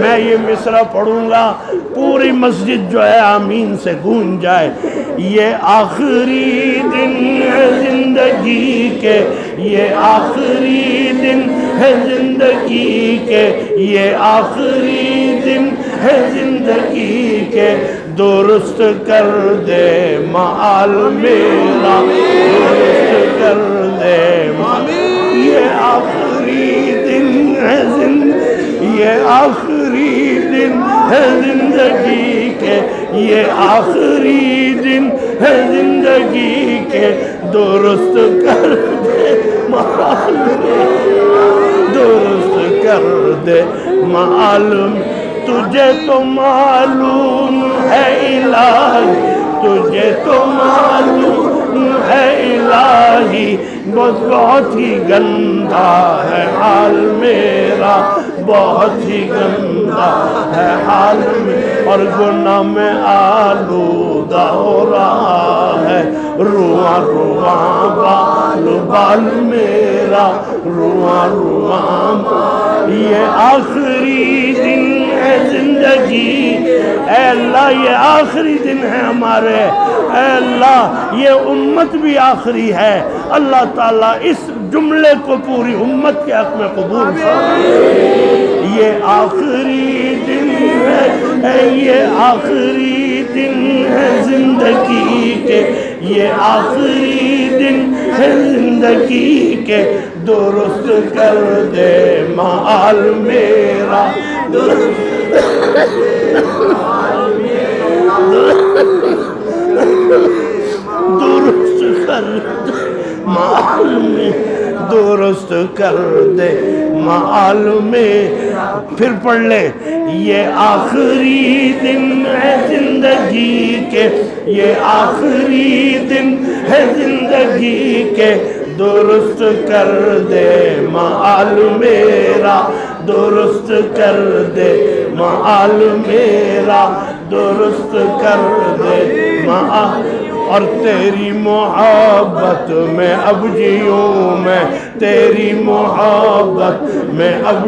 میں یہ مصرع پڑھوں گا پوری مسجد جو ہے آمین سے گونج جائے۔ یہ آخری دن ہے زندگی کے، یہ آخری دن ہے زندگی کے، یہ آخری دن ہے زندگی کے، درست کر دے معال میرا، درست کر دے معال۔ یہ آخری دن ہے زندگی، یہ آخری دن ہے زندگی کے، یہ آخری دن ہے زندگی کے، درست کر دے معال میرا، درست کر دے معلوم۔ تجھے تو معلوم ہے الہی، تجھے تو معلوم ہے الہی، بہت ہی گندا ہے حال میرا، بہت ہی گندا ہے حال میں، اور گناہ میں آلودہ ہو رہا ہے رواں رواں بال بال میرا، رواں رواں بال۔ یہ آخری دن ہے زندگی، اے اللہ یہ آخری دن ہے ہمارے، اے اللہ یہ امت بھی آخری ہے، اللہ تعالیٰ اس جملے کو پوری امت کے حق میں قبول فرمائے۔ یہ آخری دن ہے، یہ آخری دن ہے زندگی کے، یہ آخری دن ہے زندگی کے درست کر دے مآل میرا درست کر دے مآل میں درست کر دے مآل میں. پھر پڑھ لے یہ آخری دن ہے زندگی کے یہ آخری دن ہے زندگی کے درست کر دے مآل میرا درست کر دے مآل میرا درست کر دے مآل. اور تیری محبت میں اب جیوں میں تیری محبت میں اب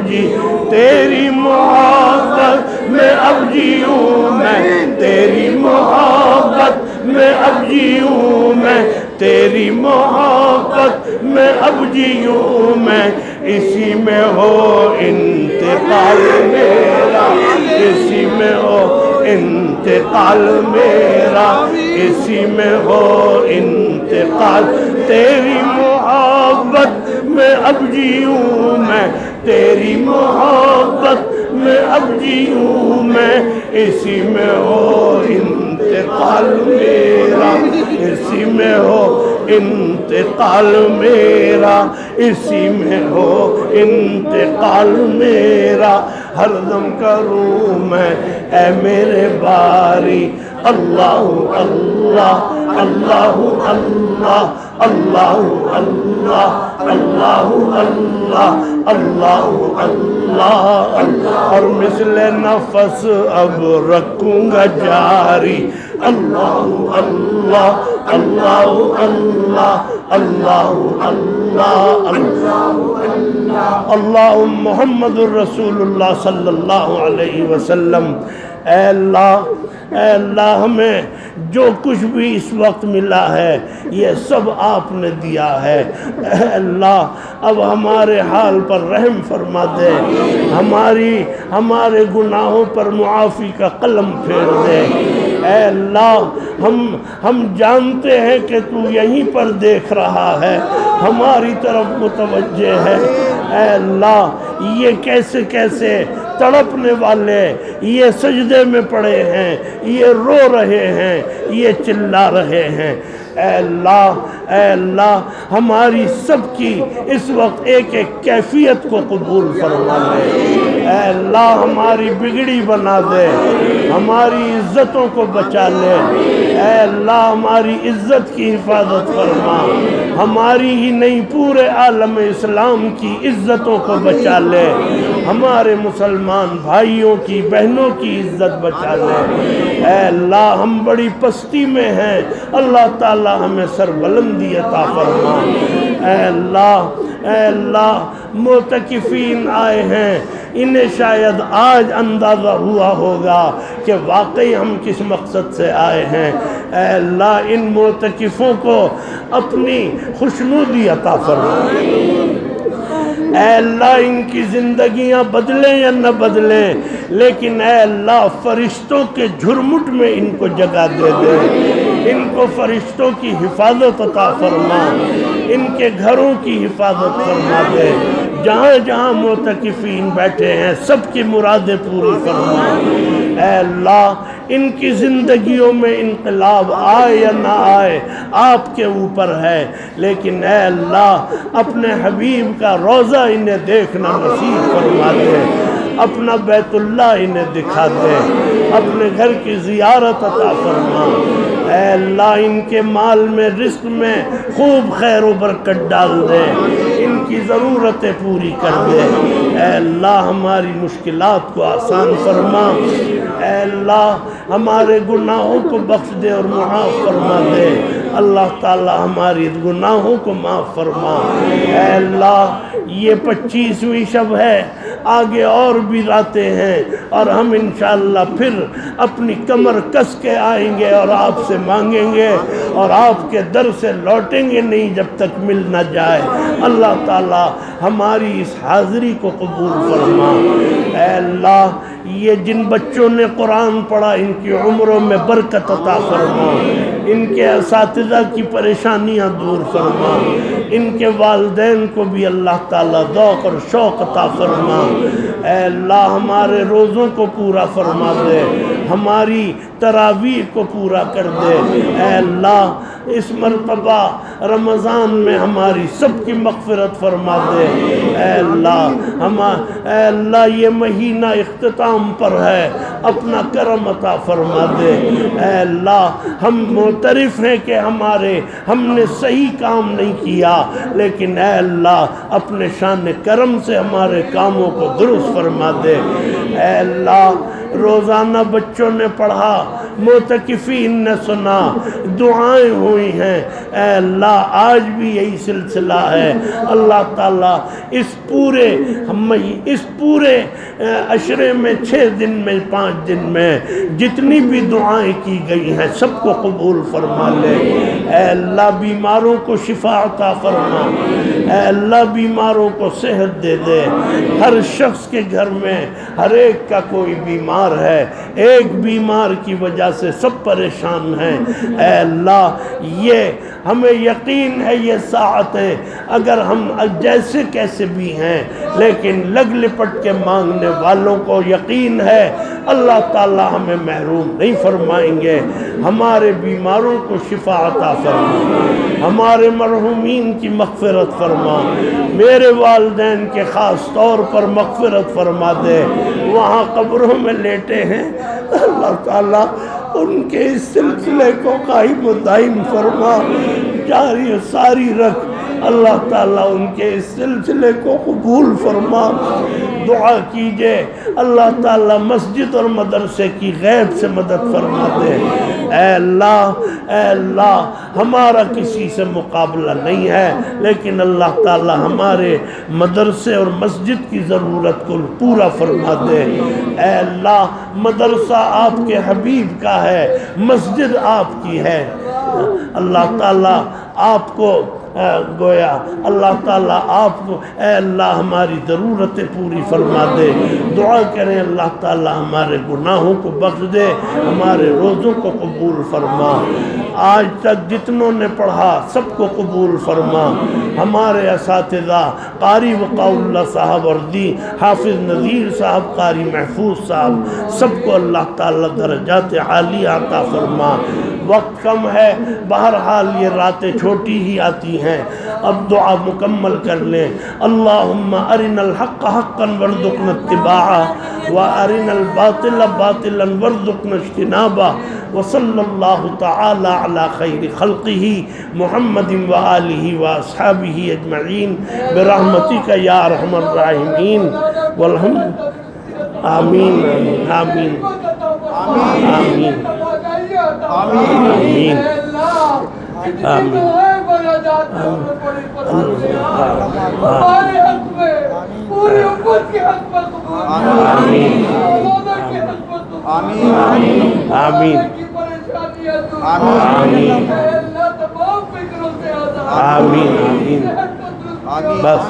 تیری محبت میں اب جیوں میں تیری محبت میں اب جیوں میں تیری محبت میں اب جیوں میں. اسی میں ہو انتقال میرا اسی میں ہو انتقال میرا اسی میں ہو انتقال. تیری محبت میں اب جیوں میں تیری محبت میں اب جیوں میں اسی میں ہو انتقال میرا اسی میں ہو انتقال میرا اسی میں ہو انتقال میرا. ہر دم کروں میں اے میرے باری اللہ اللہ اللہ اللہ اللہ اللہ اللہ اللہ اللہ اللہ. اور مثل نفس اب رکھوں گا جاری اللہ اللہ اللہ اللہ اللہ اللہ اللہ اللہ محمد الرسول اللہ صلی اللہ علیہ وسلم. اے اللہ ہمیں جو کچھ بھی اس وقت ملا ہے یہ سب آپ نے دیا ہے. اے اللہ اب ہمارے حال پر رحم فرما دے ہمارے گناہوں پر معافی کا قلم پھیر دے. اے اللہ ہم جانتے ہیں کہ تو یہیں پر دیکھ رہا ہے ہماری طرف متوجہ ہے. اے اللہ یہ کیسے کیسے تڑپنے والے یہ سجدے میں پڑے ہیں یہ رو رہے ہیں یہ چلا رہے ہیں. اے اللہ ہماری سب کی اس وقت ایک ایک کیفیت کو قبول فرما دے. اے اللہ ہماری بگڑی بنا دے ہماری عزتوں کو بچا لے. اے اللہ ہماری عزت کی حفاظت فرما ہماری ہی نہیں پورے عالم اسلام کی عزتوں کو بچا لے. ہمارے مسلمان بھائیوں کی بہنوں کی عزت بچا لے. اے اللہ ہم بڑی پستی میں ہیں اللہ تعالی ہمیں سربلندی عطا فرما. اے اللہ معتکفین آئے ہیں انہیں شاید آج اندازہ ہوا ہوگا کہ واقعی ہم کس مقصد سے آئے ہیں. اے اللہ ان معتکفوں کو اپنی خوشنودی عطا فرما. اے اللہ ان کی زندگیاں بدلیں یا نہ بدلیں لیکن اے اللہ فرشتوں کے جھرمٹ میں ان کو جگہ دے دے. ان کو فرشتوں کی حفاظت عطا فرما ان کے گھروں کی حفاظت فرما دے. جہاں جہاں معتکفین بیٹھے ہیں سب کی مرادیں پوری فرما. اے اللہ ان کی زندگیوں میں انقلاب آئے یا نہ آئے آپ کے اوپر ہے لیکن اے اللہ اپنے حبیب کا روضہ انہیں دیکھنا نصیب فرما دے. اپنا بیت اللہ انہیں دکھا دے اپنے گھر کی زیارت عطا فرما. اے اللہ ان کے مال میں رزق میں خوب خیر و برکت ڈال دے ان کی ضرورتیں پوری کر دے. اے اللہ ہماری مشکلات کو آسان فرما. اے اللہ ہمارے گناہوں کو بخش دے اور معاف فرما دے. اللہ تعالی ہماری گناہوں کو معاف فرما. اے اللہ یہ 25ویں شب ہے آگے اور بھی راتیں ہیں اور ہم انشاءاللہ پھر اپنی کمر کس کے آئیں گے اور آپ سے مانگیں گے اور آپ کے در سے لوٹیں گے نہیں جب تک مل نہ جائے. اللہ تعالی ہماری اس حاضری کو قبول فرما. اے اللہ یہ جن بچوں نے قرآن پڑھا ان کی عمروں میں برکت عطا فرما، ان کے اساتذہ کی پریشانیاں دور فرما، ان کے والدین کو بھی اللہ تعالیٰ ذوق اور شوق عطا فرما۔ اے اللہ ہمارے روزوں کو پورا فرما دے، ہماری تراویح کو پورا کر دے۔ اے اللہ اس مرتبہ رمضان میں ہماری سب کی مغفرت فرما دے۔ اے اللہ یہ مہینہ اختتام پر ہے، اپنا کرم عطا فرما دے۔ اے اللہ ہم معترف ہیں کہ ہم نے صحیح کام نہیں کیا، لیکن اے اللہ اپنے شان کرم سے ہمارے کاموں کو درست فرما دے۔ اے اللہ روزانہ بچوں نے پڑھا، معتکفین نے سنا، دعائیں ہوئی ہیں۔ اے اللہ آج بھی یہی سلسلہ ہے۔ اللہ تعالیٰ اس پورے عشرے میں 6 دن میں 5 دن میں جتنی بھی دعائیں کی گئی ہیں سب کو قبول فرما لے۔ اے اللہ بیماروں کو شفا عطا فرما، اے اللہ بیماروں کو صحت دے دے۔ ہر شخص کے گھر میں ہر ایک کا کوئی بیمار ہے، ایک بیمار کی وجہ سے سب پریشان ہیں۔ اے اللہ یہ ہمیں یقین ہے یہ ساعتیں اگر ہم جیسے کیسے بھی ہیں لیکن لگ لپٹ کے مانگنے والوں کو یقین ہے اللہ تعالیٰ ہمیں محروم نہیں فرمائیں گے۔ ہمارے بیماروں کو شفا عطا فرما، ہمارے مرحومین کی مغفرت فرما، میرے والدین کے خاص طور پر مغفرت فرما دے۔ وہاں قبروں میں لیٹے ہیں، اللہ تعالیٰ ان کے اس سلسلے کو قائم و دائم فرما، جاری و ساری رکھ۔ اللہ تعالیٰ ان کے اس سلسلے کو قبول فرما۔ دعا کیجئے اللہ تعالیٰ مسجد اور مدرسے کی غیب سے مدد فرما دے۔ اے اللہ ہمارا کسی سے مقابلہ نہیں ہے، لیکن اللہ تعالیٰ ہمارے مدرسے اور مسجد کی ضرورت کو پورا فرما دے۔ اے اللہ مدرسہ آپ کے حبیب کا ہے، مسجد آپ کی ہے۔ اللہ تعالیٰ آپ کو گویا اللہ تعالیٰ آپ کو اے اللہ ہماری ضرورتیں پوری فرما دے۔ دعا کریں اللہ تعالیٰ ہمارے گناہوں کو بخش دے، ہمارے روزوں کو قبول فرما۔ آج تک جتنوں نے پڑھا سب کو قبول فرما۔ ہمارے اساتذہ قاری وقاء اللہ صاحب وردی، حافظ نذیر صاحب، قاری محفوظ صاحب، سب کو اللہ تعالیٰ درجات عالیہ عطا فرما۔ وقت کم ہے، بہرحال یہ راتیں چھوٹی ہی آتی ہیں، اب دعا مکمل کر لیں۔ اللہم ارنا الحق حقا وارزقنا اتباعہ وارنا الباطل باطلا وارزقنا اجتنابہ، وصلی اللہ تعالی علی خیر خلقہ محمد وآلہ واصحابہ اجمعین برحمتک یا ارحم الراحمین والحمد آمین آمین آمین آمین آمین۔ ہمارے حق میں پوری امت کے حق میں قبول آمین آمین آمین آمین آمین آمین۔ بس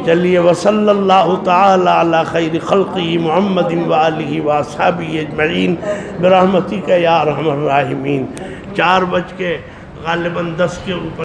چلیے وصلی اللہ تعالی علی خیر خلقہ محمد وآلہ واصحابہ اجمعین برحمتک یا ارحم الراحمین۔ 4 بج کے غالباً 10 کے اوپر